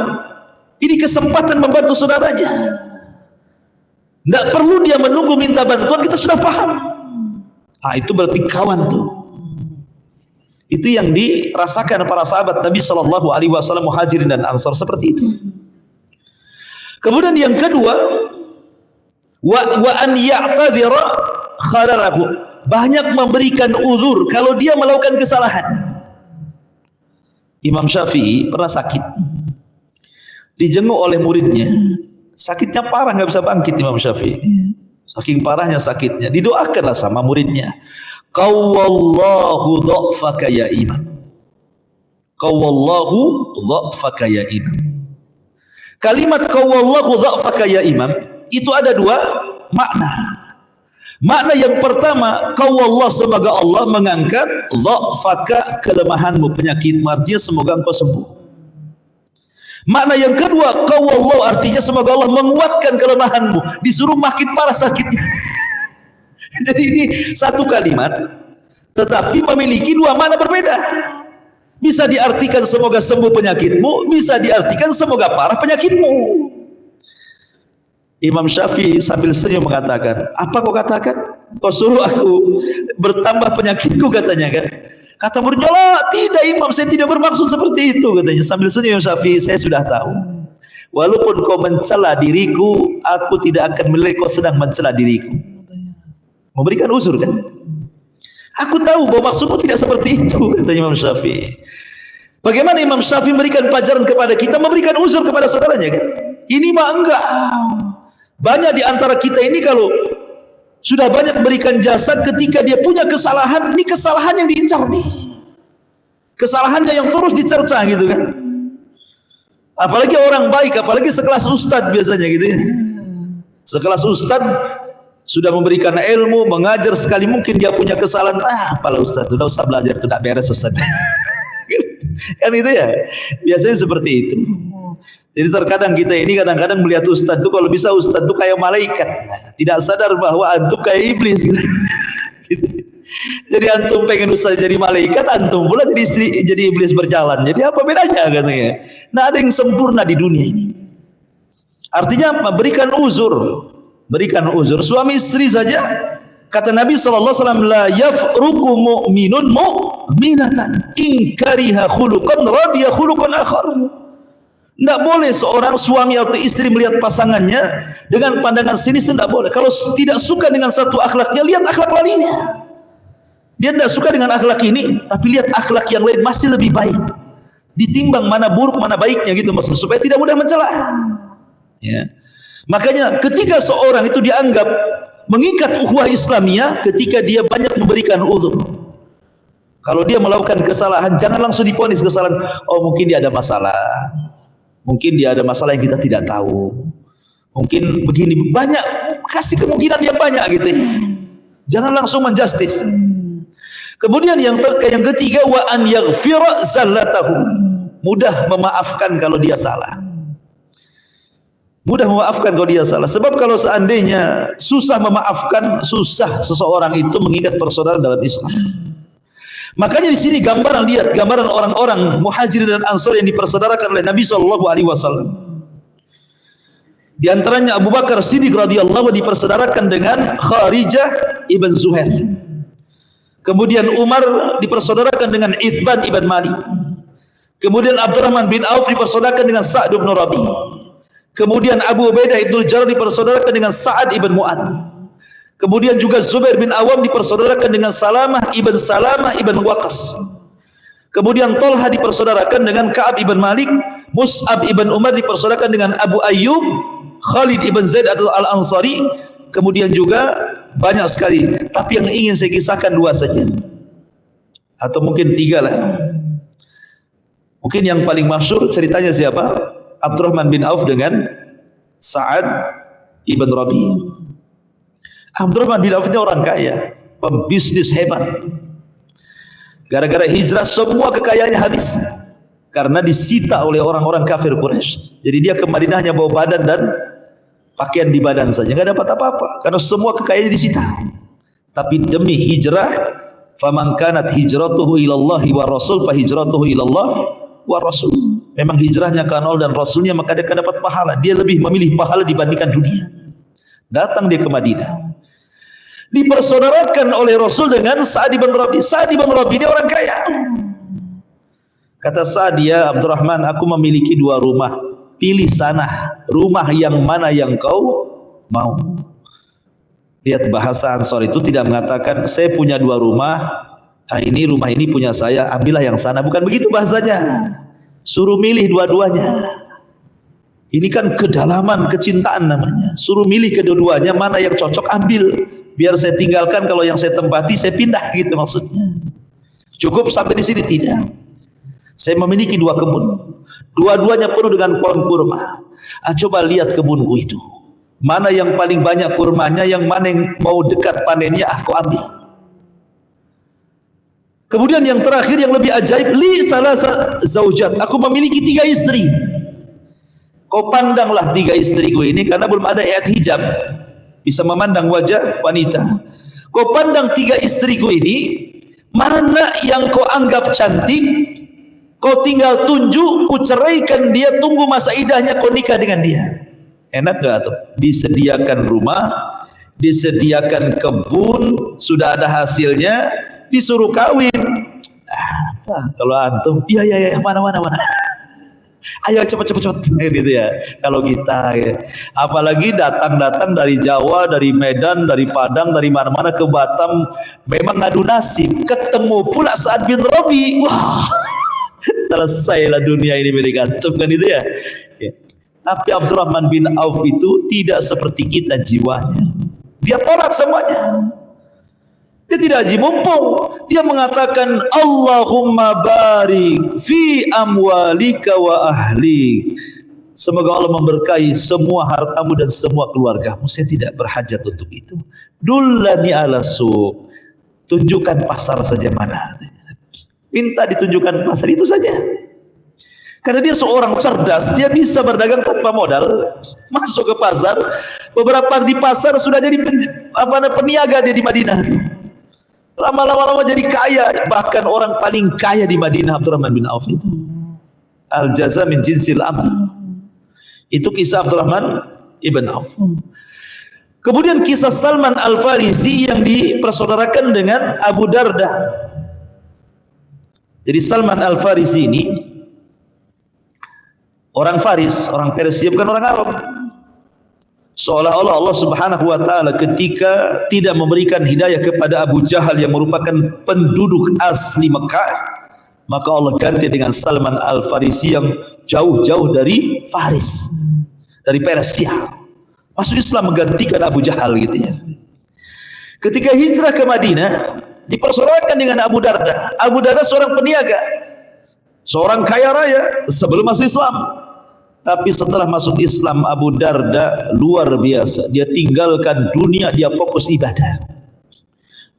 Speaker 1: ini kesempatan membantu saudaranya. Tidak perlu dia menunggu minta bantuan, kita sudah paham. Itu berarti kawan tuh. Itu yang dirasakan para sahabat Nabi SAW, Muhajirin dan Ansar, seperti itu. Kemudian yang kedua, wa an ya'tadhira khalalahu, banyak memberikan uzur kalau dia melakukan kesalahan. Imam Syafi'i pernah sakit, dijenguk oleh muridnya, sakitnya parah, nggak bisa bangkit Imam Syafi'i, saking parahnya sakitnya. Didoakanlah sama muridnya, qawwallahu dha'faka ya imam, qawwallahu dha'faka ya imam. Kalimat qawwallahu dha'faka ya imam itu ada 2 makna. Makna yang pertama, qawwallah, semoga Allah mengangkat dha'faka, kelemahanmu, penyakitmu, artinya semoga engkau sembuh. Makna yang kedua, qawwallahu, artinya semoga Allah menguatkan kelemahanmu, disuruh makin parah sakitnya. Jadi ini satu kalimat tetapi memiliki 2 makna berbeda. Bisa diartikan semoga sembuh penyakitmu, bisa diartikan semoga parah penyakitmu. Imam Syafi'i sambil senyum mengatakan, apa kau katakan? Kau suruh aku bertambah penyakitku, katanya kan. Kata muridnya, tidak imam, saya tidak bermaksud seperti itu, katanya. Sambil senyum Syafi'i, saya sudah tahu. Walaupun kau mencela diriku, aku tidak akan menilai kau sedang mencela diriku. Memberikan uzur kan. Aku tahu bahwa maksudmu tidak seperti itu, kata Imam Syafi'i. Bagaimana Imam Syafi'i memberikan pelajaran kepada kita, memberikan uzur kepada saudaranya kan? Ini mah enggak. Banyak di antara kita ini kalau sudah banyak berikan jasa, ketika dia punya kesalahan, ini kesalahan yang diincar nih, kesalahannya yang terus dicerca gitu kan. Apalagi orang baik, apalagi sekelas ustadz biasanya gitu ya. Sekelas ustadz sudah memberikan ilmu, mengajar, sekali mungkin dia punya kesalahan, apalah ustadz, sudah usah belajar, itu tidak beres ustadz. Kan itu ya, biasanya seperti itu. Jadi terkadang kita ini kadang-kadang melihat ustadz itu, kalau bisa ustadz itu kayak malaikat, tidak sadar bahwa antum kayak iblis gitu. Jadi antum pengen ustadz jadi malaikat, antum pula jadi iblis berjalan. Jadi apa bedanya katanya? Nah, ada yang sempurna di dunia ini. Artinya memberikan uzur, berikan uzur. Suami istri saja, kata Nabi SAW, la yafruqu mu'minun mu'minatan in kariha khuluqan radiya khuluqan akhar. Tidak boleh seorang suami atau istri melihat pasangannya dengan pandangan sinis, tidak boleh. Kalau tidak suka dengan satu akhlaknya, lihat akhlak lainnya. Dia tidak suka dengan akhlak ini, tapi lihat akhlak yang lain masih lebih baik. Ditimbang mana buruk, mana baiknya gitu maksudnya, supaya tidak mudah mencela. Ya. Makanya ketika seorang itu dianggap mengikat ukhuwah Islamiyah, ketika dia banyak memberikan uzur. Kalau dia melakukan kesalahan, jangan langsung diponis kesalahan. Oh, mungkin dia ada masalah. Mungkin dia ada masalah yang kita tidak tahu. Mungkin begini, banyak, kasih kemungkinan yang banyak gitu ya. Jangan langsung menjustis. Kemudian yang ketiga, wa an yaghfira zallatahu. Mudah memaafkan kalau dia salah. Mudah memaafkan kalau dia salah. Sebab kalau seandainya susah memaafkan, susah seseorang itu mengingat persaudaraan dalam Islam. Makanya di sini gambaran, lihat gambaran orang-orang Muhajirin dan Ansar yang dipersaudarakan oleh Nabi SAW. Di antaranya Abu Bakar Siddiq radhiyallahu dipersaudarakan dengan Kharijah ibn Zuhair. Kemudian Umar dipersaudarakan dengan Itban ibn Malik. Kemudian Abdurrahman bin Auf dipersaudarakan dengan Sa'd bin Rabi. Kemudian Abu Ubaidah ibn Jarrah dipersaudarakan dengan Sa'ad ibn Mu'ad. Kemudian juga Zubair bin Awam dipersaudarakan dengan Salamah ibn Waqas. Kemudian Talha dipersaudarakan dengan Ka'ab ibn Malik. Mus'ab ibn Umar dipersaudarakan dengan Abu Ayyub, Khalid ibn Zaid al-Ansari. Kemudian juga banyak sekali, tapi yang ingin saya kisahkan dua saja, atau mungkin tiga lah. Mungkin yang paling masyhur ceritanya siapa? Abdurrahman bin Auf dengan Sa'ad ibn Rabi. Abdurrahman bin Auf ini orang kaya, pembisnis hebat. Gara-gara hijrah semua kekayaannya habis karena disita oleh orang-orang kafir Quraisy. Jadi dia ke Madinah hanya bawa badan dan pakaian di badan saja, nggak dapat apa-apa karena semua kekayaannya disita. Tapi demi hijrah, faman kanat hijratuhu ilallahi wa rasul fa hijratuhu ilallah wa rasul. Memang hijrahnya ke Allah dan Rasulnya, maka dia akan dapat pahala. Dia lebih memilih pahala dibandingkan dunia. Datang dia ke Madinah, dipersaudarakan oleh Rasul dengan Sa'ad bin Rabi. Sa'ad bin Rabi ini orang kaya. Kata Sa'ad, ya Abdurrahman, aku memiliki dua rumah. Pilih sana, rumah yang mana yang kau mau. Lihat bahasa Ansar itu tidak mengatakan saya punya dua rumah, ini rumah ini punya saya, ambillah yang sana. Bukan begitu bahasanya. Suruh milih dua-duanya. Ini kan kedalaman kecintaan namanya. Suruh milih kedua-duanya, mana yang cocok ambil. Biar saya tinggalkan, kalau yang saya tempati saya pindah, gitu maksudnya. Cukup sampai di sini? Tidak. Saya memiliki dua kebun, dua-duanya penuh dengan pohon kurma. Coba lihat kebunku itu, mana yang paling banyak kurmanya, yang mana yang mau dekat panennya, aku ambil. Kemudian yang terakhir yang lebih ajaib, li salasa zaujat, aku memiliki 3 istri. Kau pandanglah 3 istriku ini, karena belum ada ayat hijab, bisa memandang wajah wanita. Kau pandang 3 istriku ini, mana yang kau anggap cantik, kau tinggal tunjuk, ku ceraikan dia, tunggu masa idahnya, kau nikah dengan dia. Enak gak tuh? Disediakan rumah, disediakan kebun, sudah ada hasilnya, disuruh kawin. Kalau antum, iya, mana. Ayo cepet gitu ya. Kalau kita ya. Apalagi datang dari Jawa, dari Medan, dari Padang, dari mana-mana ke Batam, memang ngadu nasib. Ketemu pula Sa'ad bin Rabi. Wah, selesailah dunia ini milik antum kan itu ya. Tapi Abdurrahman bin Auf itu tidak seperti kita jiwanya. Dia tolak semuanya. Dia tidak haji mumpung. Dia mengatakan Allahumma barik fi amwalika wa ahlik. Semoga Allah memberkahi semua hartamu dan semua keluargamu. Saya tidak berhajat untuk itu. Dullani ala suq. Tunjukkan pasar saja mana. Minta ditunjukkan pasar itu saja. Karena dia seorang cerdas, dia bisa berdagang tanpa modal. Masuk ke pasar, beberapa di pasar sudah jadi peniaga dia di Madinah. Lama-lama jadi kaya, bahkan orang paling kaya di Madinah Abdurrahman bin Auf itu. Al jaza min jinsil amal. Itu kisah Abdurrahman ibn Auf. Kemudian kisah Salman Al-Farisi yang dipersaudarakan dengan Abu Darda. Jadi Salman Al-Farisi ini orang Faris, orang Persia, bukan orang Arab. Seolah-olah Allah Subhanahu wa taala ketika tidak memberikan hidayah kepada Abu Jahal yang merupakan penduduk asli Mekah, maka Allah ganti dengan Salman Al-Farisi yang jauh-jauh dari Faris, dari Persia. Masuk Islam menggantikan Abu Jahal gitu ya. Ketika hijrah ke Madinah, dipersaudarakan dengan Abu Darda. Abu Darda seorang peniaga, seorang kaya raya sebelum masuk Islam. Tapi setelah masuk Islam, Abu Darda luar biasa. Dia tinggalkan dunia, dia fokus ibadah.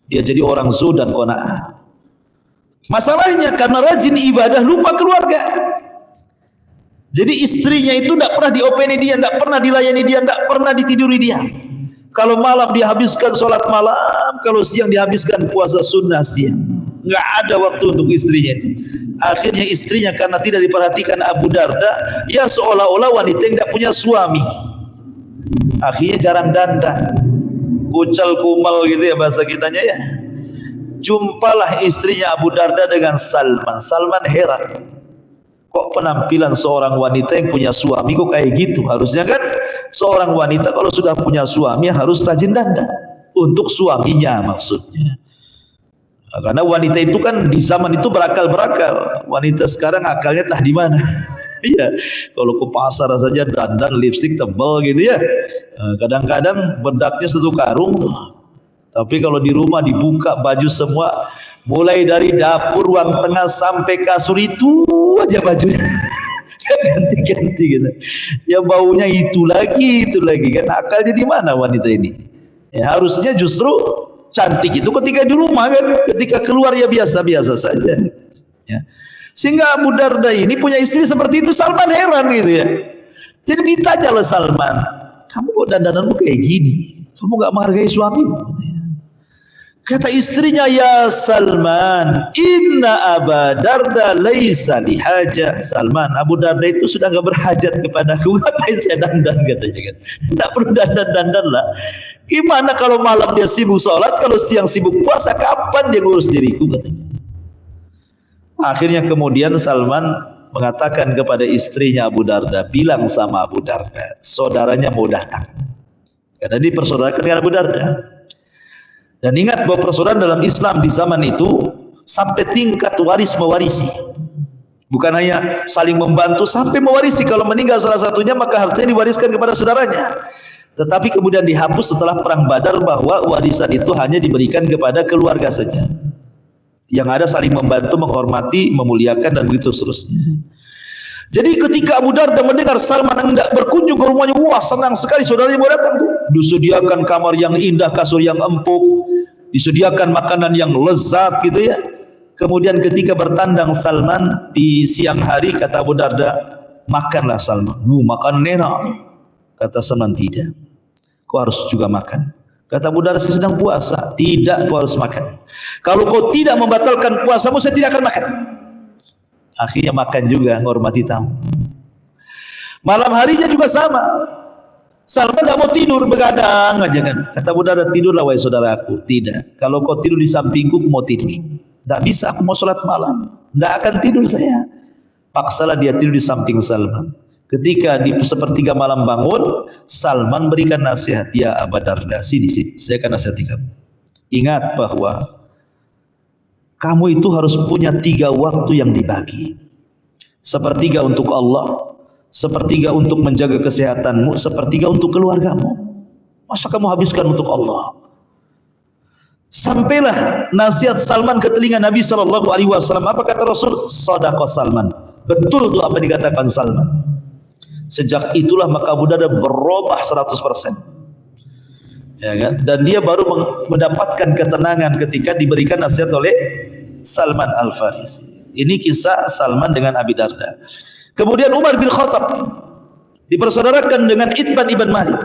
Speaker 1: Dia jadi orang zuhud dan qanaah. Masalahnya karena rajin ibadah, lupa keluarga. Jadi istrinya itu tidak pernah diopeni dia, tidak pernah dilayani dia, tidak pernah ditiduri dia. Kalau malam dihabiskan sholat malam, kalau siang dihabiskan puasa sunnah siang. Nggak ada waktu untuk istrinya itu. Akhirnya istrinya karena tidak diperhatikan Abu Darda, ya seolah-olah wanita yang tidak punya suami. Akhirnya jarang dandan, kucal kumal gitu ya bahasa kitanya ya. Jumpalah istrinya Abu Darda dengan Salman. Salman heran, kok penampilan seorang wanita yang punya suami kok kayak gitu? Harusnya kan seorang wanita kalau sudah punya suami harus rajin dandan untuk suaminya maksudnya. Karena wanita itu kan di zaman itu berakal-berakal. Wanita sekarang akalnya entah di mana. Iya, kalau ke pasar saja dandan lipstik tebal gitu ya. Kadang-kadang bedaknya satu karung. Tapi kalau di rumah dibuka baju semua, mulai dari dapur, ruang tengah sampai kasur itu aja bajunya. Ganti-ganti gitu. Ya baunya itu lagi kan. Akalnya di mana wanita ini? Ya, harusnya justru cantik itu ketika di rumah kan, ketika keluar ya biasa-biasa saja ya. Sehingga Abu Darda ini punya istri seperti itu. Salman heran gitu ya. Jadi ditanya oleh Salman, kamu kok dandananmu kayak gini, kamu gak menghargai suamimu? Kata istrinya, ya Salman, inna Abu Darda laisa lihajah. Salman, Abu Darda itu sudah gak berhajat kepadaku, ngapain saya dandan katanya kan. Tidak perlu dandan-dandan lah. Gimana kalau malam dia sibuk sholat, kalau siang sibuk puasa, kapan dia ngurus diriku katanya. Akhirnya kemudian Salman mengatakan kepada istrinya Abu Darda, bilang sama Abu Darda, saudaranya mau datang. Karena dipersaudarakan dengan Abu Darda. Dan ingat bahwa persaudaraan dalam Islam di zaman itu sampai tingkat waris mewarisi. Bukan hanya saling membantu, sampai mewarisi. Kalau meninggal salah satunya maka hartanya diwariskan kepada saudaranya. Tetapi kemudian dihapus setelah perang Badar bahwa warisan itu hanya diberikan kepada keluarga saja. Yang ada saling membantu, menghormati, memuliakan dan begitu seterusnya. Jadi ketika Abu Darda mendengar Salman hendak berkunjung ke rumahnya, wah senang sekali, saudaranya mau datang tuh. Disediakan kamar yang indah, kasur yang empuk, disediakan makanan yang lezat gitu ya. Kemudian ketika bertandang Salman di siang hari, kata Abu Darda, makanlah Salman. Makan enak. Kata Salman, tidak. Kau harus juga makan. Kata Abu Darda, saya sedang puasa. Tidak, kau harus makan. Kalau kau tidak membatalkan puasamu, saya tidak akan makan. Akhirnya makan juga, menghormati tamu. Malam harinya juga sama. Salman tidak mau tidur, begadang aja kan. Kata Abu Darda, tidurlah wahai saudaraku. Tidak, kalau kau tidur di sampingku, aku mau tidur. Tidak bisa, aku mau sholat malam. Tidak akan tidur saya. Paksalah dia tidur di samping Salman. Ketika di sepertiga malam bangun, Salman berikan nasihat, ya Abu Darda, sini, saya akan nasihati kamu. Ingat bahwa kamu itu harus punya 3 waktu yang dibagi. Sepertiga untuk Allah, sepertiga untuk menjaga kesehatanmu, sepertiga untuk keluargamu. Masa kamu habiskan untuk Allah? Sampailah nasihat Salman ke telinga Nabi SAW. Apa kata Rasul? Sadaqah Salman. Betul tu apa dikatakan Salman. Sejak itulah maka Abu Darda berubah 100%. Ya kan? Dan dia baru mendapatkan ketenangan ketika diberikan nasihat oleh Salman Al-Farisi. Ini kisah Salman dengan Abi Darda. Kemudian Umar bin Khattab dipersaudarakan dengan Itban ibn Malik.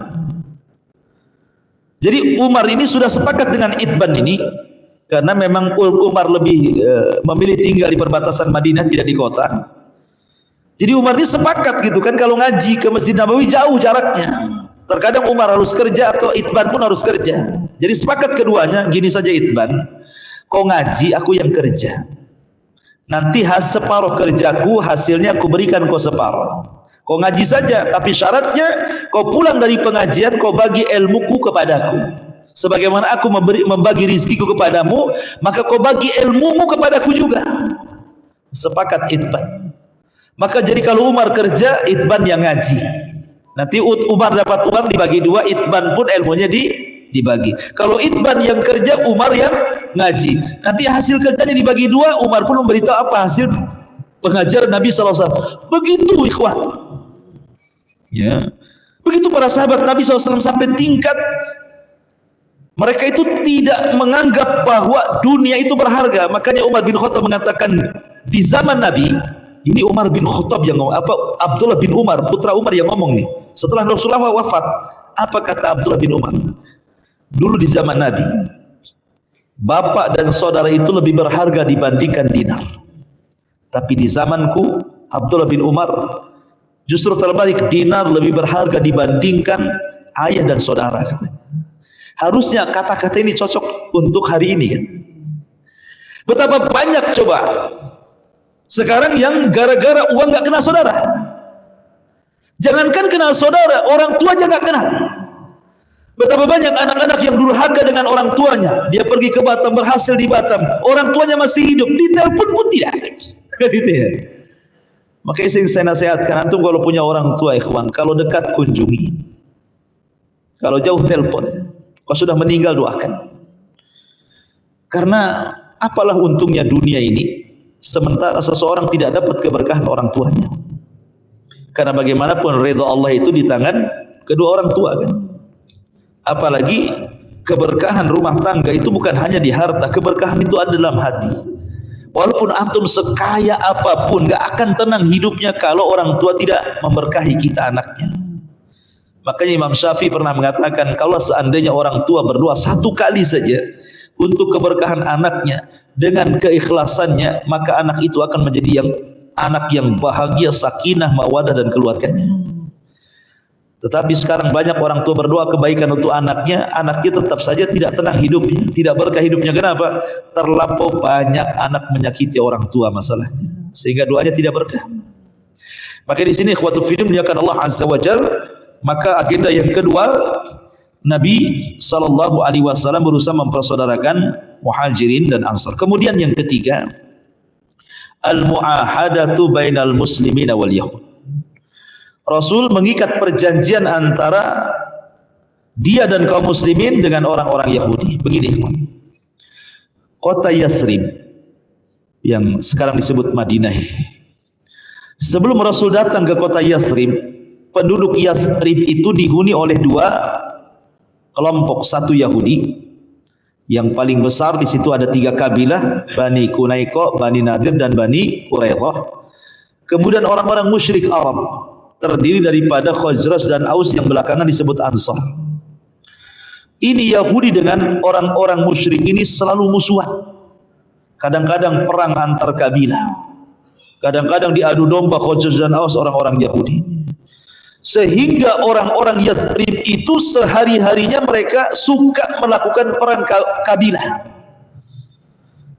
Speaker 1: Jadi Umar ini sudah sepakat dengan Itban ini karena memang Umar lebih memilih tinggal di perbatasan Madinah, tidak di kota. Jadi Umar ini sepakat gitu kan, kalau ngaji ke Masjid Nabawi jauh jaraknya. Terkadang Umar harus kerja atau Itban pun harus kerja. Jadi sepakat keduanya, gini saja Itban, kau ngaji, aku yang kerja. Nanti separuh kerjaku hasilnya aku berikan kau separuh. Kau ngaji saja, tapi syaratnya kau pulang dari pengajian kau bagi ilmuku kepadaku. Sebagaimana aku membagi rizkiku kepadamu, maka kau bagi ilmumu kepadaku juga. Sepakat Itban. Maka jadi kalau Umar kerja, Itban yang ngaji. Nanti Umar dapat uang dibagi dua, Itban pun ilmunya dibagi. Kalau Itban yang kerja, Umar yang ngaji. Nanti hasil kerjanya dibagi dua, Umar pun memberitahu apa hasil pengajaran Nabi SAW. Begitu ikhwan. Ya. Begitu para sahabat Nabi SAW sampai tingkat mereka itu tidak menganggap bahwa dunia itu berharga. Makanya Umar bin Khattab mengatakan di zaman Nabi, ini Umar bin Khattab yang ngomong, Abdullah bin Umar, putra Umar yang ngomong nih. Setelah Rasulullah wafat, apa kata Abdullah bin Umar? Dulu di zaman Nabi, bapak dan saudara itu lebih berharga dibandingkan dinar. Tapi di zamanku, Abdullah bin Umar, justru terbalik, dinar lebih berharga dibandingkan ayah dan saudara, katanya. Harusnya kata-kata ini cocok untuk hari ini kan. Betapa banyak coba sekarang yang gara-gara uang gak kenal saudara. Jangankan kenal saudara, orang tua aja gak kenal. Betapa banyak anak-anak yang durhaka dengan orang tuanya. Dia pergi ke Batam, berhasil di Batam, orang tuanya masih hidup, ditelepon pun tidak. Gitu ya. Makanya saya nasihatkan antum kalau punya orang tua ikhwan, kalau dekat kunjungi, kalau jauh telepon. Kalau sudah meninggal doakan. Karena apalah untungnya dunia ini sementara seseorang tidak dapat keberkahan orang tuanya. Karena bagaimanapun ridha Allah itu di tangan kedua orang tua kan. Apalagi keberkahan rumah tangga itu bukan hanya di harta, keberkahan itu ada dalam hati. Walaupun antum sekaya apapun, gak akan tenang hidupnya kalau orang tua tidak memberkahi kita anaknya. Makanya Imam Syafi'i pernah mengatakan, kalau seandainya orang tua berdoa satu kali saja untuk keberkahan anaknya dengan keikhlasannya, maka anak itu akan menjadi anak yang bahagia, sakinah, mawadah dan keluarganya. Tetapi sekarang banyak orang tua berdoa kebaikan untuk anaknya tetap saja tidak tenang hidupnya, tidak berkah hidupnya. Kenapa? Terlampau banyak anak menyakiti orang tua masalahnya, sehingga doanya tidak berkah. Maka di sini ikhwatul fiddin dimuliakan Allah Azza wa Jalla. Maka agenda yang kedua, Nabi SAW berusaha mempersaudarakan Muhajirin dan Ansar. Kemudian yang ketiga, al-mu'ahadatu bainal muslimin wal yahud. Rasul mengikat perjanjian antara dia dan kaum muslimin dengan orang-orang Yahudi. Begini, kota Yathrib yang sekarang disebut Madinah. Sebelum Rasul datang ke kota Yathrib, penduduk Yathrib itu dihuni oleh dua kelompok. Satu Yahudi, yang paling besar di situ ada 3 kabilah, Bani Qunaiqa, Bani Nadir dan Bani Quraidah. Kemudian orang-orang musyrik Arab, terdiri daripada Khazraj dan Aus yang belakangan disebut Ansar. Ini Yahudi dengan orang-orang musyrik ini selalu musuhan. Kadang-kadang perang antar kabilah, kadang-kadang diadu domba Khazraj dan Aus orang-orang Yahudi. Sehingga orang-orang Yathrib itu sehari-harinya mereka suka melakukan perang kabilah.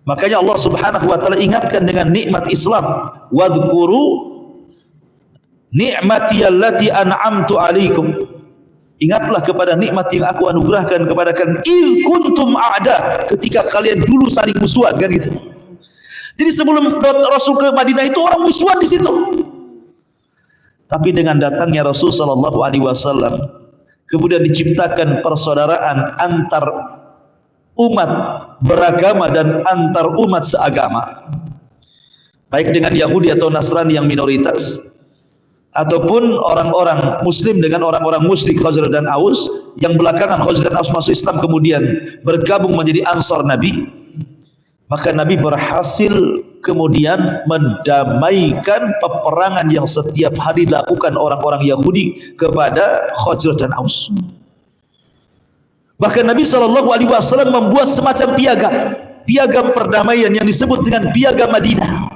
Speaker 1: Makanya Allah Subhanahu wa taala ingatkan dengan nikmat Islam, wadhkuru ni'mati allati an'amtu 'alaikum. Ingatlah kepada nikmat yang aku anugerahkan kepada kalian, il kuntum a'da, ketika kalian dulu saling musuhan kan gitu. Jadi sebelum Rasul ke Madinah itu orang musuhan di situ. Tapi dengan datangnya Rasul sallallahu alaihi wasallam, kemudian diciptakan persaudaraan antar umat beragama dan antar umat seagama, baik dengan Yahudi atau Nasrani yang minoritas, ataupun orang-orang Muslim dengan orang-orang musyrik Khazraj dan Aus, yang belakangan Khazraj dan Aus masuk Islam kemudian bergabung menjadi Ansar Nabi. Maka Nabi berhasil kemudian mendamaikan peperangan yang setiap hari dilakukan orang-orang Yahudi kepada Khazraj dan Aus. Bahkan Nabi SAW membuat semacam piagam perdamaian yang disebut dengan piagam Madinah.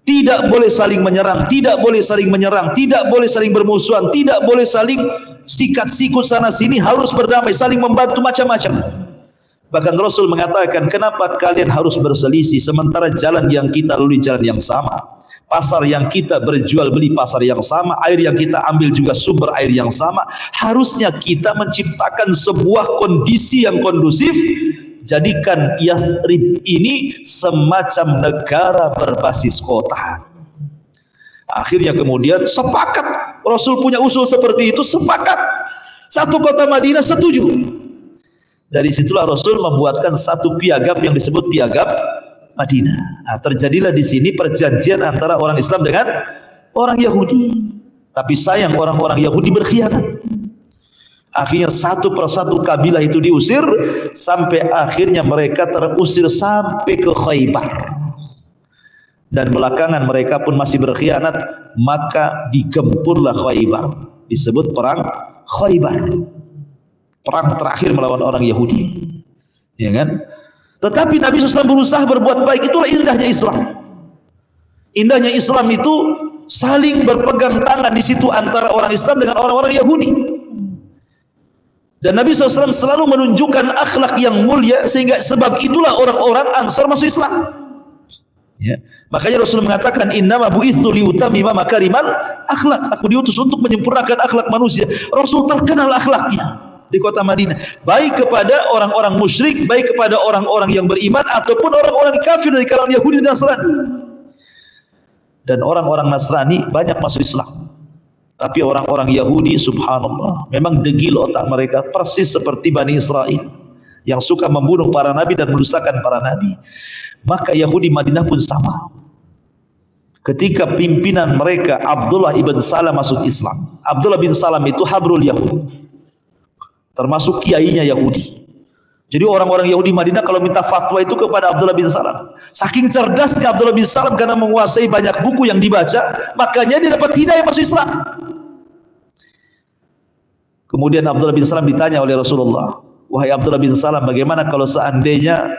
Speaker 1: Tidak boleh saling menyerang, tidak boleh saling menyerang, tidak boleh saling bermusuhan, tidak boleh saling sikat sikut sana sini, harus berdamai, saling membantu macam-macam. Bahkan Rasul mengatakan, kenapa kalian harus berselisih sementara jalan yang kita lalui jalan yang sama, pasar yang kita berjual beli pasar yang sama, air yang kita ambil juga sumber air yang sama. Harusnya kita menciptakan sebuah kondisi yang kondusif, jadikan Yathrib ini semacam negara berbasis kota. Akhirnya kemudian sepakat, Rasul punya usul seperti itu, sepakat satu kota Madinah setuju. Dari situlah Rasul membuatkan satu piagam yang disebut piagam Madinah. Nah, terjadilah di sini perjanjian antara orang Islam dengan orang Yahudi. Tapi sayang orang-orang Yahudi berkhianat. Akhirnya satu persatu kabilah itu diusir, sampai akhirnya mereka terusir sampai ke Khaybar. Dan belakangan mereka pun masih berkhianat, maka digempurlah Khaybar. Disebut perang Khaybar. Perang terakhir melawan orang Yahudi, ya kan? Tetapi Nabi SAW berusaha berbuat baik. Itulah indahnya Islam. Indahnya Islam itu saling berpegang tangan di situ antara orang Islam dengan orang-orang Yahudi. Dan Nabi SAW selalu menunjukkan akhlak yang mulia, sehingga sebab itulah orang-orang Ansar masuk Islam. Ya. Makanya Rasul mengatakan, innama bu'itsu liutammima makarimal akhlak. Aku diutus untuk menyempurnakan akhlak manusia. Rasul terkenal akhlaknya di kota Madinah, baik kepada orang-orang musyrik, baik kepada orang-orang yang beriman, ataupun orang-orang kafir dari kalangan Yahudi dan Nasrani. Dan orang-orang Nasrani banyak masuk Islam. Tapi orang-orang Yahudi, subhanallah, memang degil otak mereka, persis seperti Bani Israel yang suka membunuh para nabi dan mendustakan para nabi. Maka Yahudi Madinah pun sama. Ketika pimpinan mereka Abdullah ibn Salam masuk Islam, Abdullah bin Salam itu habrul Yahud, termasuk kiainya Yahudi. Jadi orang-orang Yahudi Madinah kalau minta fatwa itu kepada Abdullah bin Salam. Saking cerdasnya Abdullah bin Salam karena menguasai banyak buku yang dibaca, makanya dia dapat hidayah masuk Islam. Kemudian Abdullah bin Salam ditanya oleh Rasulullah, wahai Abdullah bin Salam, bagaimana kalau seandainya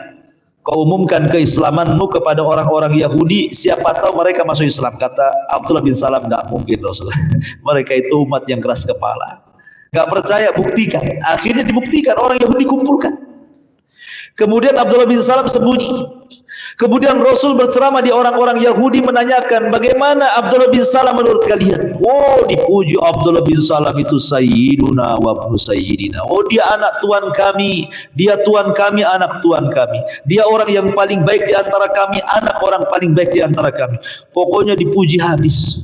Speaker 1: kau umumkan keislamanmu kepada orang-orang Yahudi, siapa tahu mereka masuk Islam? Kata Abdullah bin Salam, tidak mungkin Rasulullah. Mereka itu umat yang keras kepala. Gak percaya, buktikan. Akhirnya dibuktikan, orang Yahudi kumpulkan. Kemudian Abdullah bin Salam sembunyi. Kemudian Rasul berceramah di orang-orang Yahudi, menanyakan bagaimana Abdullah bin Salam menurut kalian. Oh, dipuji Abdullah bin Salam itu sayyiduna wa ibnu sayyidina. Oh, dia anak tuan kami, dia tuan kami, anak tuan kami. Dia orang yang paling baik di antara kami, anak orang paling baik di antara kami. Pokoknya dipuji habis.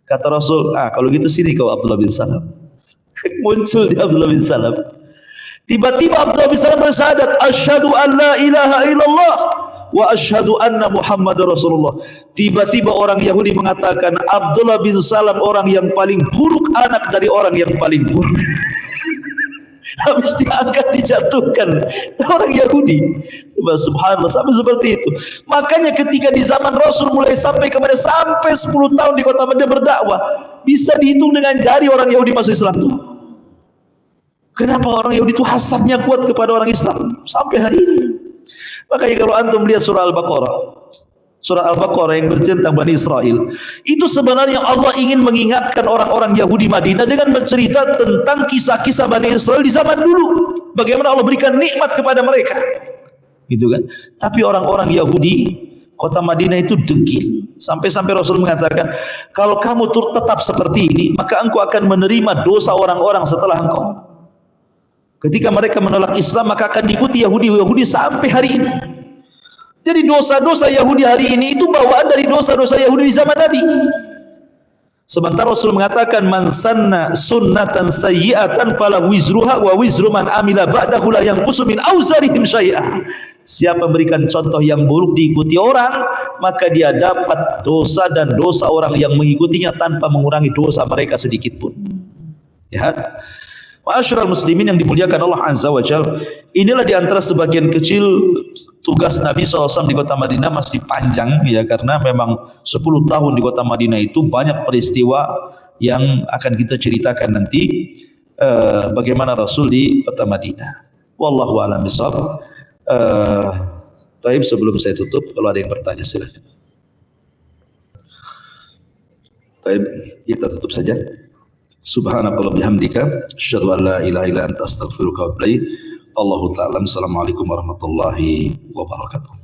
Speaker 1: Kata Rasul, kalau gitu sini kau Abdullah bin Salam. Muncul di Abdullah bin Salam. Tiba-tiba Abdullah bin Salam bersyahadat, asyhadu an la ilaha illallah wa asyhadu anna Muhammadar Rasulullah. Tiba-tiba orang Yahudi mengatakan, Abdullah bin Salam orang yang paling buruk, anak dari orang yang paling buruk. Habis diangkat, dijatuhkan orang Yahudi. Subhanallah, sampai seperti itu. Makanya ketika di zaman Rasul mulai sampai kepada sampai 10 tahun di kota Madinah berdakwah, bisa dihitung dengan jari orang Yahudi masuk Islam itu. Kenapa orang Yahudi itu hasadnya kuat kepada orang Islam sampai hari ini? Makanya kalau antum lihat surah Al-Baqarah yang bercerita tentang Bani Israel, itu sebenarnya Allah ingin mengingatkan orang-orang Yahudi Madinah dengan bercerita tentang kisah-kisah Bani Israel di zaman dulu. Bagaimana Allah berikan nikmat kepada mereka, gitu kan? Tapi orang-orang Yahudi kota Madinah itu degil. Sampai-sampai Rasul mengatakan, kalau kamu tetap seperti ini, maka engkau akan menerima dosa orang-orang setelah engkau. Ketika mereka menolak Islam, maka akan diikuti Yahudi sampai hari ini. Jadi dosa-dosa Yahudi hari ini itu bawaan dari dosa-dosa Yahudi di zaman Nabi. Sementara Rasul mengatakan man sanna sunnatan sayyi'atan fala wizruha wa wizru man amila ba'dahu la yanqusu min auzarihim syai'ah. Siapa memberikan contoh yang buruk diikuti orang, maka dia dapat dosa dan dosa orang yang mengikutinya tanpa mengurangi dosa mereka sedikit pun. Ya. Ma'asyiral muslimin yang dimuliakan Allah Azza wa Jalla, inilah di antara sebagian kecil tugas Nabi SAW di kota Madinah. Masih panjang ya, karena memang 10 tahun di kota Madinah itu banyak peristiwa yang akan kita ceritakan nanti, bagaimana Rasul di kota Madinah. Wallahu a'lam bishawab. Taib, sebelum saya tutup, kalau ada yang bertanya silakan. Taib, kita tutup saja. Subhanakallah bihamdika asyhadu an la ilaha illa anta astaghfiruka wa atubu ilaik. Allahu ta'ala. Assalamualaikum warahmatullahi wabarakatuh.